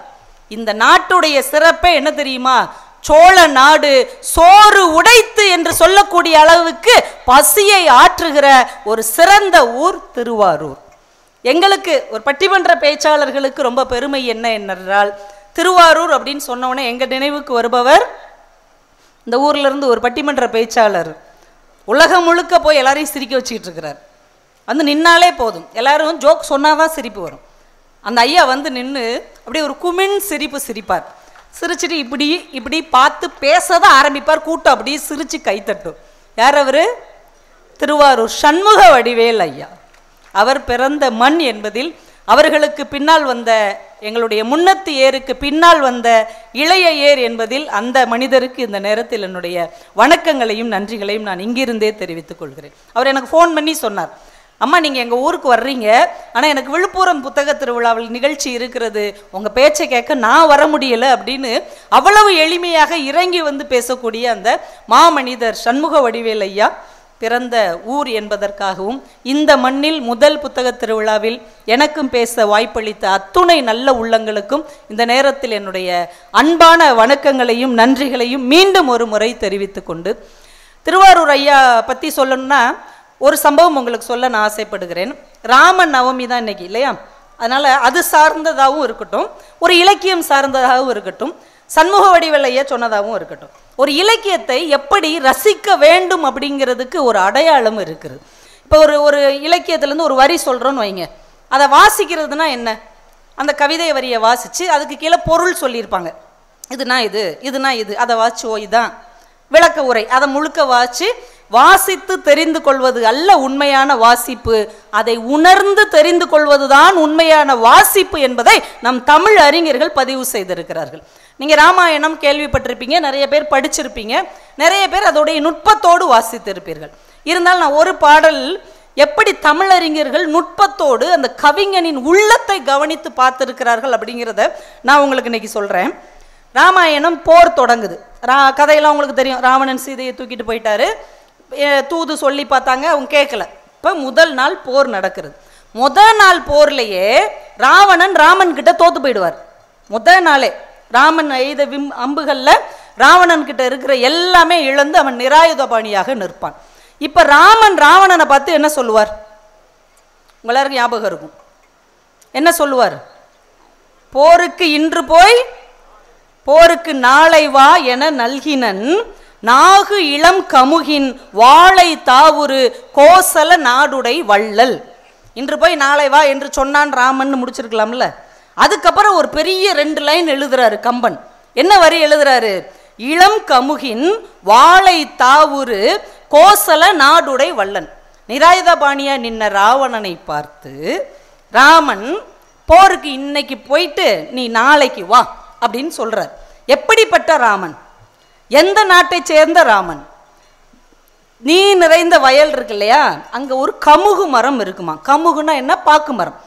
இந்த நாட்டுடைய சிறப்பே என்ன தெரியுமா? சோழ நாடு சோறு உடைத்து என்று சொல்லக்கூடிய அளவுக்கு பசியை ஆற்றுகிற ஒரு சிறந்த ஊர் திருவாரூர். எங்களுக்கு ஒரு பட்டிமன்ற பேச்சாளர்களுக்கு ரொம்ப பெருமை என்ன என்றால், திருவாரூர் அப்படின்னு சொன்னோன்னே எங்க நினைவுக்கு வருபவர் இந்த ஊர்ல இருந்து ஒரு பட்டிமன்ற பேச்சாளர் உலகம் முழுக்க போய் எல்லாரையும் சிரிக்க வச்சுக்கிட்டு இருக்கிறார். வந்து நின்னாலே போதும், எல்லாரும் ஜோக் சொன்னாதான் சிரிப்பு வரும். அந்த ஐயா வந்து நின்று அப்படியே ஒரு குமின் சிரிப்பு சிரிப்பார். சிரிச்சுட்டு இப்படி இப்படி பார்த்து பேசதான் ஆரம்பிப்பார். கூட்டம் அப்படியே சிரிச்சு கைத்தட்டும். யார் அவரு? திருவாரூர் சண்முக வடிவேல் ஐயா. அவர் பிறந்த மண் என்பதில் அவர்களுக்கு பின்னால் வந்த எங்களுடைய முன்னத்து ஏருக்கு பின்னால் வந்த இளைய ஏர் என்பதில் அந்த மனிதருக்கு இந்த நேரத்தில் என்னுடைய வணக்கங்களையும் நன்றிகளையும் நான் இங்கிருந்தே தெரிவித்துக் கொள்கிறேன். அவர் எனக்கு ஃபோன் பண்ணி சொன்னார், அம்மா நீங்கள் எங்கள் ஊருக்கு வர்றீங்க, ஆனால் எனக்கு விழுப்புரம் புத்தக திருவிழாவில் நிகழ்ச்சி இருக்கிறது, உங்கள் பேச்சை கேட்க நான் வர முடியலை அப்படின்னு அவ்வளவு எளிமையாக இறங்கி வந்து பேசக்கூடிய அந்த மாமனிதர் சண்முக வடிவேல் ஐயா பிறந்த ஊர் என்பதற்காகவும் இந்த மண்ணில் முதல் புத்தக திருவிழாவில் எனக்கும் பேச வாய்ப்பளித்த அத்துணை நல்ல உள்ளங்களுக்கும் இந்த நேரத்தில் என்னுடைய அன்பான வணக்கங்களையும் நன்றிகளையும் மீண்டும் ஒரு முறை தெரிவித்து கொண்டு, திருவாரூர் ஐயா பற்றி சொல்லணும்னா ஒரு சம்பவம் உங்களுக்கு சொல்ல நான் ஆசைப்படுகிறேன். ராம நவமி தான் இன்னைக்கு இல்லையா? அதனால் அது சார்ந்ததாகவும் இருக்கட்டும், ஒரு இலக்கியம் சார்ந்ததாகவும் இருக்கட்டும், சண்முக வடிவேல் ஐயா சொன்னதாகவும் இருக்கட்டும், ஒரு இலக்கியத்தை எப்படி ரசிக்க வேண்டும் அப்படிங்கிறதுக்கு ஒரு அடையாளம் இருக்குது. இப்போ ஒரு இலக்கியத்துலேருந்து ஒரு வரி சொல்கிறோன்னு வைங்க, அதை வாசிக்கிறதுனா என்ன? அந்த கவிதை வரியை வாசித்து அதுக்கு கீழே பொருள் சொல்லியிருப்பாங்க, இதுனா இது, இதுனா இது, அதை வாசிச்சு ஓ இதான் விளக்க உரை, அதை முழுக்க வாசி வாசித்து தெரிந்து கொள்வது அல்ல உண்மையான வாசிப்பு, அதை உணர்ந்து தெரிந்து கொள்வதுதான் உண்மையான வாசிப்பு என்பதை நம் தமிழ் அறிஞர்கள் பதிவு செய்திருக்கிறார்கள். நீங்கள் ராமாயணம் கேள்விப்பட்டிருப்பீங்க, நிறைய பேர் படிச்சிருப்பீங்க, நிறைய பேர் அதோடைய நுட்பத்தோடு வாசித்திருப்பீர்கள். இருந்தாலும் நான் ஒரு பாடல் எப்படி தமிழறிஞர்கள் நுட்பத்தோடு அந்த கவிஞனின் உள்ளத்தை கவனித்து பார்த்திருக்கிறார்கள் அப்படிங்கிறத நான் உங்களுக்கு இன்னைக்கு சொல்கிறேன். ராமாயணம் போர் தொடங்குது. கதையெல்லாம் உங்களுக்கு தெரியும். ராவணன் சீதையை தூக்கிட்டு போயிட்டாரு, தூது சொல்லி பார்த்தாங்க, அவங்க கேட்கல. இப்போ முதல் நாள் போர் நடக்கிறது. முதல் நாள் போர்லேயே ராமன் கிட்ட தோத்து போயிடுவார். முதல் நாளே ராமன் எய்த அம்புகளில் ராவணன் கிட்ட இருக்கிற எல்லாமே இழந்து அவன் நிராயுதபாணியாக நிற்பான். இப்ப ராவணனை பார்த்து என்ன சொல்லுவார்? எல்லாருக்கும் ஞாபகம் இருக்கும். என்ன சொல்லுவார்? போருக்கு இன்று போய் போருக்கு நாளை வா என நல்கினன் நாகு இளம் கமுகின் வாழை தாவுரு கோசல நாடுடை வள்ளல். இன்று போய் நாளை வா என்று சொன்னான் ராமன் முடிச்சிருக்கலாம்ல. அதுக்கப்புறம் ஒரு பெரிய 2 லைன் எழுதுறாரு கம்பன். என்ன வரி எழுதுறாரு? இளம் கமுகின் வாழை தாவுரு கோசல நாடுடை வள்ளன். நிராயுதபாணியா நின்ன ராவணனை பார்த்து ராமன் போருக்கு இன்னைக்கு போயிட்டு நீ நாளைக்கு வா அப்படின்னு சொல்றார். எப்படிப்பட்ட ராமன்? எந்த நாட்டை சேர்ந்த ராமன்? நீ நிறைந்த வயல் இருக்கு இல்லையா, அங்க ஒரு கமுகு மரம் இருக்குமா. கமுகுனா என்ன? பாக்கு மரம்.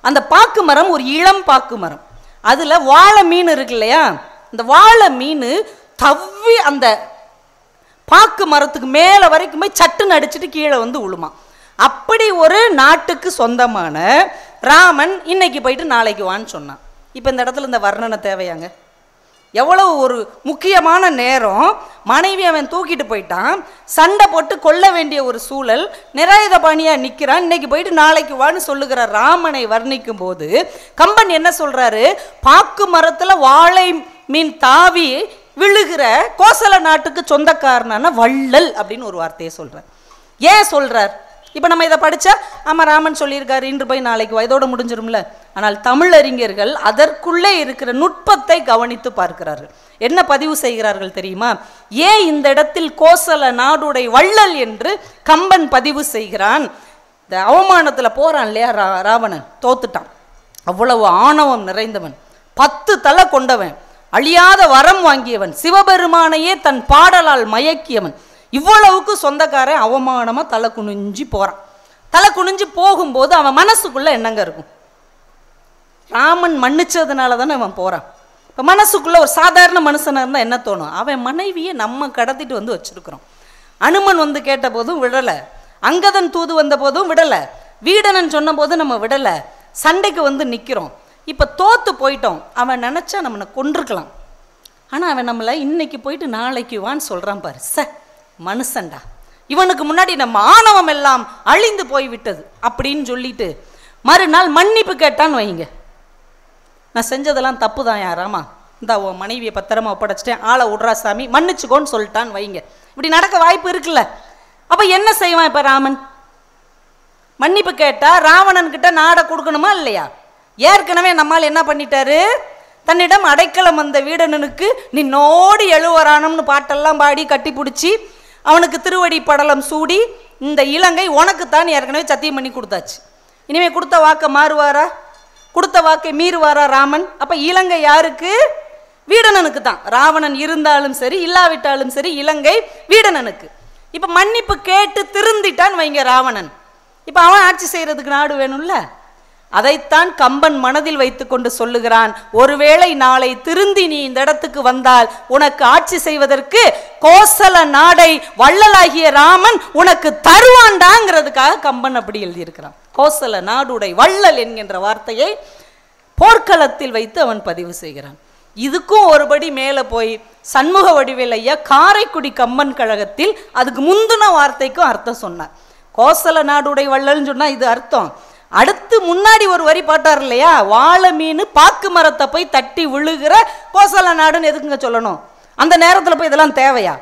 அந்த பாக்கு மரம் ஒரு இளம் பாக்கு மரம். அதுல வாழை மீன் இருக்கு இல்லையா, அந்த வாழை மீன் தவ்வி அந்த பாக்கு மரத்துக்கு மேல வரைக்குமே சட்டுன்னு அடிச்சுட்டு கீழே வந்து விழுமா. அப்படி ஒரு நாட்டுக்கு சொந்தமான ராமன் இன்னைக்கு போயிட்டு நாளைக்கு வான்னு சொன்னான். இப்ப இந்த இடத்துல இந்த வர்ணனை தேவையாங்க? எவ்வளவு ஒரு முக்கியமான நேரம். மனைவி அவன் தூக்கிட்டு போயிட்டான், சண்டை போட்டு கொல்ல வேண்டிய ஒரு சூழல், நிராயுதபாணியா நிற்கிறான், இன்னைக்கு போயிட்டு நாளைக்கு வான்னு சொல்லுகிற ராமனை வர்ணிக்கும் போது கம்பன் என்ன சொல்றாரு? பாக்கு மரத்துல வாழை மீன் தாவி விழுகிற கோசல நாட்டுக்கு சொந்தக்காரனான வள்ளல் அப்படின்னு ஒரு வார்த்தையை சொல்றார். ஏன் சொல்றார்? இப்போ நம்ம இதை படித்தா ஆமாம் ராமன் சொல்லியிருக்காரு இன்று போய் நாளைக்கு இதோட முடிஞ்சிரும்ல. ஆனால் தமிழறிஞர்கள் அதற்குள்ளே இருக்கிற நுட்பத்தை கவனித்து பார்க்கிறார்கள். என்ன பதிவு செய்கிறார்கள் தெரியுமா? ஏன் இந்த இடத்தில் கோசல நாடுடை வள்ளல் என்று கம்பன் பதிவு செய்கிறான்? இந்த அவமானத்தில் போகிறான் இல்லையா ராவணன், தோத்துட்டான். அவ்வளவு ஆணவம் நிறைந்தவன், 10 தலை கொண்டவன், அழியாத வரம் வாங்கியவன், சிவபெருமானையே தன் பாடலால் மயக்கியவன். இவ்வளவுக்கு சொந்தக்காரன் அவமானமாக தலை குனிஞ்சு போகிறான். தலை குனிஞ்சு போகும்போது அவன் மனசுக்குள்ளே என்னங்க இருக்கும்? ராமன் மன்னிச்சதுனால தானே அவன் போகிறான். இப்போ மனசுக்குள்ளே ஒரு சாதாரண மனுஷனாக இருந்தால் என்ன தோணும்? அவன் மனைவியை நம்ம கடத்திட்டு வந்து வச்சுருக்கிறோம். அனுமன் வந்து கேட்ட போதும் விடலை, அங்கதன் தூது வந்த போதும் விடலை, வீடனன் சொன்ன போதும் நம்ம விடலை, சண்டைக்கு வந்து நிற்கிறோம். இப்போ தோத்து போயிட்டோம். அவன் நினச்சா நம்மளை கொண்டிருக்கலாம். ஆனால் அவன் நம்மளை இன்னைக்கு போயிட்டு நாளைக்கு வான்னு சொல்கிறான் பாரு. மனுஷன்டா, இவனுக்கு முன்னாடி நம்ம ஆணவம் எல்லாம் அழிந்து போய்விட்டது அப்படின்னு சொல்லிட்டு மறுநாள் மன்னிப்பு கேட்டான்னு வைங்க. நான் செஞ்சதெல்லாம் தப்பு தான் யாராமா, இந்த உன் மனைவியை பத்திரமா ஒப்படைச்சிட்டேன், ஆளை விட்றா சாமி மன்னிச்சுக்கோன்னு சொல்லிட்டான்னு வைங்க. இப்படி நடக்க வாய்ப்பு இருக்குல்ல. அப்ப என்ன செய்வான் இப்ப ராமன்? மன்னிப்பு கேட்டா ராவணன் கிட்ட நாடை கொடுக்கணுமா இல்லையா? ஏற்கனவே நம்மால் என்ன பண்ணிட்டாரு? தன்னிடம் அடைக்கலம் வந்த வீடனனுக்கு நின்னோடி எழுவரானம்னு பாட்டெல்லாம் பாடி கட்டி பிடிச்சி அவனுக்கு திருவடி படலம் சூடி இந்த இலங்கை உனக்குத்தான் ஏற்கனவே சத்தியம் பண்ணி கொடுத்தாச்சு. இனிமே கொடுத்த வாக்கை மாறுவாரா? கொடுத்த வாக்கை மீறுவாரா ராமன்? அப்ப இலங்கை யாருக்கு? வீடனனுக்கு தான். ராவணன் இருந்தாலும் சரி இல்லாவிட்டாலும் சரி இலங்கை வீடனனுக்கு. இப்ப மன்னிப்பு கேட்டு திருந்திட்டான் வைங்க ராவணன். இப்ப அவன் ஆட்சி செய்யறதுக்கு நாடு வேணும்ல. அதைத்தான் கம்பன் மனதில் வைத்து கொண்டு சொல்லுகிறான், ஒருவேளை நாளை திருந்தி நீ இந்த இடத்துக்கு வந்தால் உனக்கு ஆட்சி செய்வதற்கு கோசல நாடை வள்ளலாகிய ராமன் உனக்கு தருவாண்டாங்கிறதுக்காக கம்பன் அப்படி எழுதியிருக்கிறான். கோசல நாடுடை வள்ளல் என்கின்ற வார்த்தையை போர்க்களத்தில் வைத்து அவன் பதிவு செய்கிறான். இதுக்கும் ஒருபடி மேலே போய் சண்முக வடிவேல் ஐயா காரைக்குடி கம்பன் கழகத்தில் அதுக்கு முந்தின வார்த்தைக்கும் அர்த்தம் சொன்னார். கோசல நாடுடை வள்ளல்னு சொன்னா இது அர்த்தம். அடுத்து முன்னாடி ஒரு வரி பாட்டார் இல்லையா, வாழை மீன் பாக்கு மரத்தை போய் தட்டி விழுகிற கோசல நாடுன்னு எதுக்குங்க சொல்லணும்? அந்த நேரத்தில் போய் இதெல்லாம் தேவையா?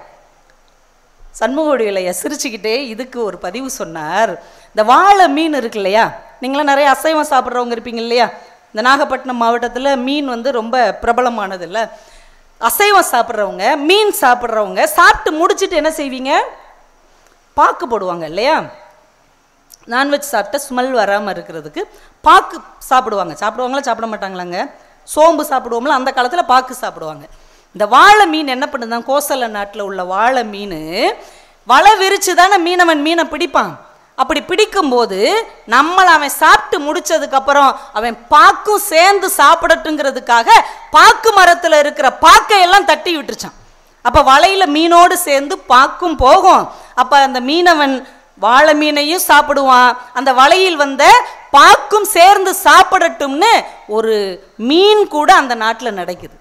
சண்முக வடிவேல் ஐயா சிரிச்சுக்கிட்டே இதுக்கு ஒரு பதிவு சொன்னார். இந்த வாழை மீன் இருக்கு இல்லையா, நீங்களாம் நிறைய அசைவம் சாப்பிட்றவங்க இருப்பீங்க இல்லையா. இந்த நாகப்பட்டினம் மாவட்டத்தில் மீன் வந்து ரொம்ப பிரபலமானது இல்லை. அசைவம் சாப்பிட்றவங்க மீன் சாப்பிட்றவங்க சாப்பிட்டு முடிச்சுட்டு என்ன செய்வீங்க? பாக்கு போடுவாங்க இல்லையா, நான்வெஜ் சாப்பிட்ட ஸ்மெல் வராமல் இருக்கிறதுக்கு பாக்கு சாப்பிடுவாங்களா சாப்பிட மாட்டாங்களாங்க? சோம்பு சாப்பிடுவோம்ல, அந்த காலத்தில் பாக்கு சாப்பிடுவாங்க. இந்த வாழை மீன் என்ன பண்ணுதான், கோசல நாட்டில் உள்ள வாழை மீன் வலை விரிச்சு தானே மீனவன் மீனை பிடிப்பான். அப்படி பிடிக்கும்போது அவன் சாப்பிட்டு முடிச்சதுக்கப்புறம் அவன் பாக்கும் சேர்ந்து சாப்பிடட்டுங்கிறதுக்காக பாக்கு மரத்தில் இருக்கிற பாக்கையெல்லாம் தட்டி விட்டுருச்சான். அப்போ வலையில் மீனோடு சேர்ந்து பாக்கும் போகும். அப்போ அந்த மீனவன் வாழை மீனையும் சாப்பிடுவான், அந்த வலையில் வந்த பாக்கும் சேர்ந்து சாப்பிடட்டும்னு ஒரு மீன் கூட அந்த நாட்டில் நடக்குது.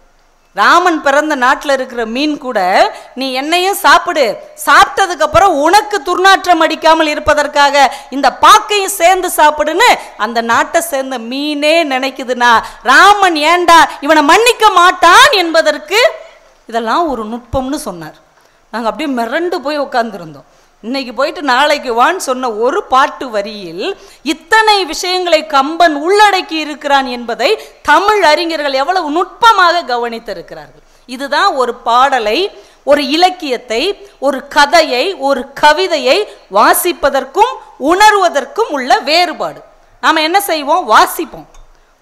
ராமன் பிறந்த நாட்டில் இருக்கிற மீன் கூட நீ என்னையும் சாப்பிடு, சாப்பிட்டதுக்கு அப்புறம் உனக்கு துர்நாற்றம் அடிக்காமல் இருப்பதற்காக இந்த பாக்கையும் சேர்ந்து சாப்பிடுன்னு அந்த நாட்டை சேர்ந்த மீனே நினைக்குதுன்னா ராமன் ஏண்டா இவனை மன்னிக்க மாட்டான் என்பதற்கு இதெல்லாம் ஒரு நுட்பம்னு சொன்னார். நாங்கள் அப்படியே மிரண்டு போய் உட்கார்ந்துருந்தோம். இன்னைக்கு போயிட்டு நாளைக்கு வான்னு சொன்ன ஒரு பாட்டு வரியில் இத்தனை விஷயங்களை கம்பன் உள்ளடக்கி இருக்கிறான் என்பதை தமிழ் அறிஞர்கள் எவ்வளவு நுட்பமாக கவனித்திருக்கிறார்கள். இதுதான் ஒரு பாடலை, ஒரு இலக்கியத்தை, ஒரு கதையை, ஒரு கவிதையை வாசிப்பதற்கும் உணர்வதற்கும் உள்ள வேறுபாடு. நாம் என்ன செய்வோம், வாசிப்போம்,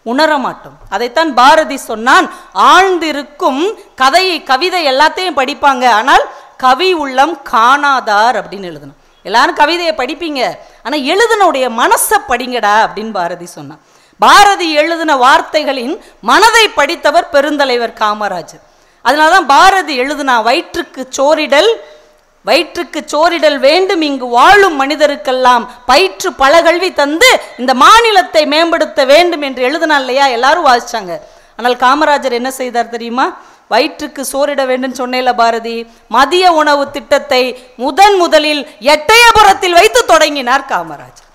உணர மாட்டோம். அதைத்தான் பாரதி சொன்னான், ஆழ்ந்திருக்கும் கதையை கவிதை எல்லாத்தையும் படிப்பாங்க, ஆனால் கவி உள்ளம் காணாதார் அப்படின்னு எழுதணும். எல்லாரும் கவிதையை படிப்பீங்க, ஆனால் எழுதினுடைய மனசை படிங்கடா அப்படின்னு பாரதி சொன்னான். பாரதி எழுதின வார்த்தைகளின் மனதை படித்தவர் பெருந்தலைவர் காமராஜர். அதனால்தான் பாரதி எழுதினா, வயிற்றுக்கு சோறிடல் வேண்டும் இங்கு வாழும் மனிதருக்கெல்லாம் பயிற்று பலகல்வி தந்து இந்த மாநிலத்தை மேம்படுத்த வேண்டும் என்று எழுதினா இல்லையா, எல்லாரும் வாசிச்சாங்க. ஆனால் காமராஜர் என்ன செய்தார் தெரியுமா? வயிற்றுக்கு சோறிட வேண்டும் சொன்னேல பாரதி, மதிய உணவு திட்டத்தை முதலில் எட்டயபுரத்தில் வைத்து தொடங்கினார் காமராஜர்.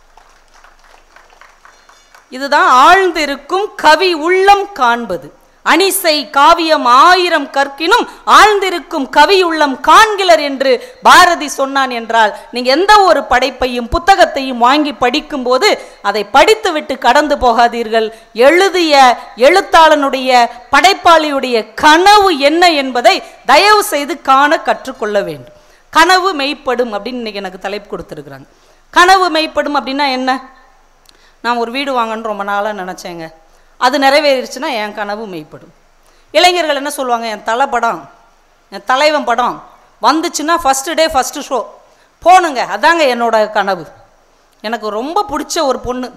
இதுதான் ஆழ்ந்திருக்கும் கவி உள்ளம் காண்பது. அணிசை காவியம் 1000 கற்கினும் ஆழ்ந்திருக்கும் கவி உள்ளம் காண்கிலர் என்று பாரதி சொன்னான் என்றால், நீங்க எந்த ஒரு படைப்பையும் புத்தகத்தையும் வாங்கி படிக்கும் போது அதை படித்துவிட்டு கடந்து போகாதீர்கள். எழுதிய எழுத்தாளனுடைய படைப்பாளியுடைய கனவு என்ன என்பதை தயவு செய்து காண கற்றுக்கொள்ள வேண்டும். கனவு மெய்ப்படும் அப்படின்னு இன்னைக்கு எனக்கு தலைப்பு கொடுத்துருக்குறாங்க. கனவு மெய்ப்படும் அப்படின்னா என்ன? நான் ஒரு வீடு வாங்கன்னு ரொம்ப நாளாக நினச்சேங்க, அது நிறைவேறிச்சுன்னா என் கனவு மெய்ப்படும். இளைஞர்கள் என்ன சொல்லுவாங்க, என் தலை படம், என் தலைவன் படம் வந்துச்சுன்னா ஃபஸ்ட்டு டே ஃபஸ்ட்டு ஷோ போகணுங்க, அதாங்க என்னோட கனவு. எனக்கு ரொம்ப பிடிச்ச ஒரு பொண்ணு,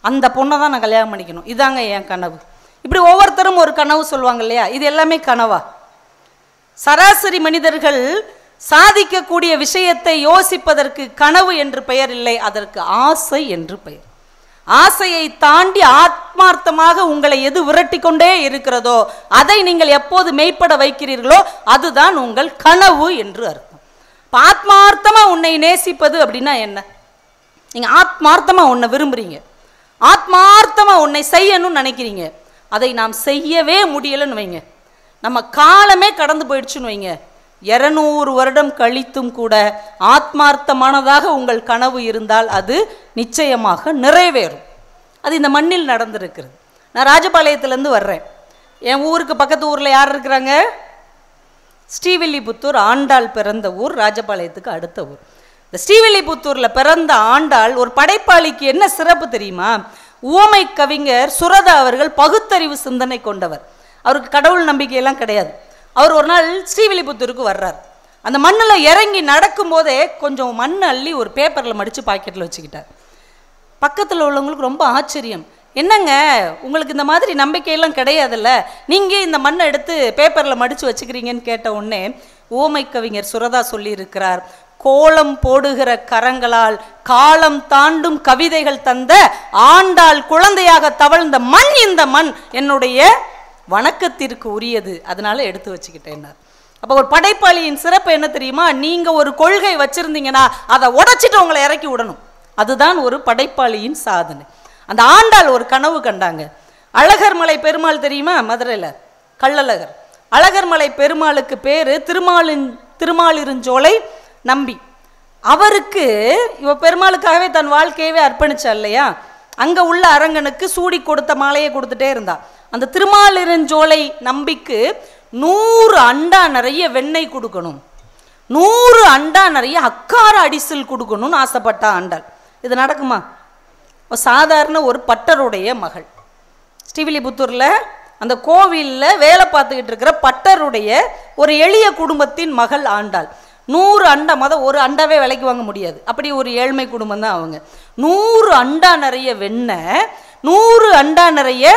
அந்த பொண்ணை தான் நான் கல்யாணம் பண்ணிக்கணும், இதாங்க என் கனவு. இப்படி ஒவ்வொருத்தரும் ஒரு கனவு சொல்லுவாங்க இல்லையா? இது எல்லாமே கனவா? சராசரி மனிதர்கள் சாதிக்கக்கூடிய விஷயத்தை யோசிப்பதற்கு கனவு என்று பெயர் இல்லை, அதற்கு ஆசை என்று பெயர். ஆசையை தாண்டி ஆத்மார்த்தமாக உங்களை எது விரட்டி கொண்டே இருக்கிறதோ அதை நீங்கள் எப்போது மெய்ப்பட வைக்கிறீர்களோ அதுதான் உங்கள் கனவு என்று அர்த்தம். ஆத்மார்த்தமா உன்னை நேசிப்பது அப்படின்னா என்ன? நீங்க ஆத்மார்த்தமா உன்னை விரும்புறீங்க, ஆத்மார்த்தமா உன்னை செய்யணும்னு நினைக்கிறீங்க, அதை நாம் செய்யவே முடியலன்னு வைங்க, நம்ம காலமே கடந்து போயிடுச்சுன்னு வைங்க, 200 வருடம் கழித்தும் கூட ஆத்மார்த்தமானதாக உங்கள் கனவு இருந்தால் அது நிச்சயமாக நிறைவேறும். அது இந்த மண்ணில் நடந்திருக்கிறது. நான் ராஜபாளையத்திலேருந்து வர்றேன். என் ஊருக்கு பக்கத்து ஊரில் யார் இருக்கிறாங்க? ஸ்ரீவில்லிபுத்தூர் ஆண்டாள் பிறந்த ஊர், ராஜபாளையத்துக்கு அடுத்த ஊர். இந்த ஸ்ரீவில்லிபுத்தூரில் பிறந்த ஆண்டாள் ஒரு படைப்பாளிக்கு என்ன சிறப்பு தெரியுமா? உவமை கவிஞர் சுரதா அவர்கள் பகுத்தறிவு சிந்தனை கொண்டவர். அவருக்கு கடவுள் நம்பிக்கையெல்லாம் கிடையாது. அவர் ஒரு நாள் ஸ்ரீவில்லிபுத்தூருக்கு வர்றார். அந்த மண்ணில் இறங்கி நடக்கும் போதே கொஞ்சம் மண் அள்ளி ஒரு பேப்பரில் மடித்து பாக்கெட்டில் வச்சுக்கிட்டார். பக்கத்தில் உள்ளவங்களுக்கு ரொம்ப ஆச்சரியம், என்னங்க உங்களுக்கு இந்த மாதிரி நம்பிக்கையெல்லாம் கிடையாதுல்ல, நீங்கள் இந்த மண்ணை எடுத்து பேப்பரில் மடித்து வச்சுக்கிறீங்கன்னு கேட்ட உடனே ஓமை கவிஞர் சுரதா சொல்லியிருக்கிறார், கோலம் போடுகிற கரங்களால் காலம் தாண்டும் கவிதைகள் தந்த ஆண்டாள் குழந்தையாக தவழ்ந்த மண் இந்த மண் என்னுடைய வணக்கத்திற்கு உரியது, அதனால எடுத்து வச்சுக்கிட்டேன். அப்போ ஒரு படைப்பாளியின் சிறப்பு என்ன தெரியுமா? நீங்க ஒரு கொள்கை வச்சிருந்தீங்கன்னா அதை உடைச்சிட்டு உங்களை இறக்கி விடணும், அதுதான் ஒரு படைப்பாளியின் சாதனை. அந்த ஆண்டாள் ஒரு கனவு கண்டாங்க. அழகர் மலை பெருமாள் தெரியுமா? மதுரையில் கள்ளழகர். அழகர் மலை பெருமாளுக்கு பேரு திருமாலிருஞ்சோலை நம்பி. அவருக்கு இவ பெருமாளுக்காகவே தன் வாழ்க்கையவே அர்ப்பணிச்சா இல்லையா? அங்க உள்ள அரங்கனுக்கு சூடி கொடுத்த மாலையை கொடுத்துட்டே இருந்தா. அந்த திருமாலிருஞ்சோலை நம்பிக்கு 100 அண்டா நிறைய வெண்ணெய் கொடுக்கணும், 100 அண்டா நிறைய அக்கார அடிசில் கொடுக்கணும்னு ஆசைப்பட்டா ஆண்டாள். இது நடக்குமா? சாதாரண ஒரு பட்டருடைய மகள், ஸ்ரீவில்லிபுத்தூரில் அந்த கோவிலில் வேலை பார்த்துக்கிட்டு இருக்கிற பட்டருடைய ஒரு எளிய குடும்பத்தின் மகள் ஆண்டாள். 100 அண்டா, ஒரு அண்டாவே விலைக்கு வாங்க முடியாது, அப்படி ஒரு ஏழ்மை குடும்பம் தான் அவங்க. 100 அண்டா நிறைய வெண்ணெய், 100 அண்டா நிறைய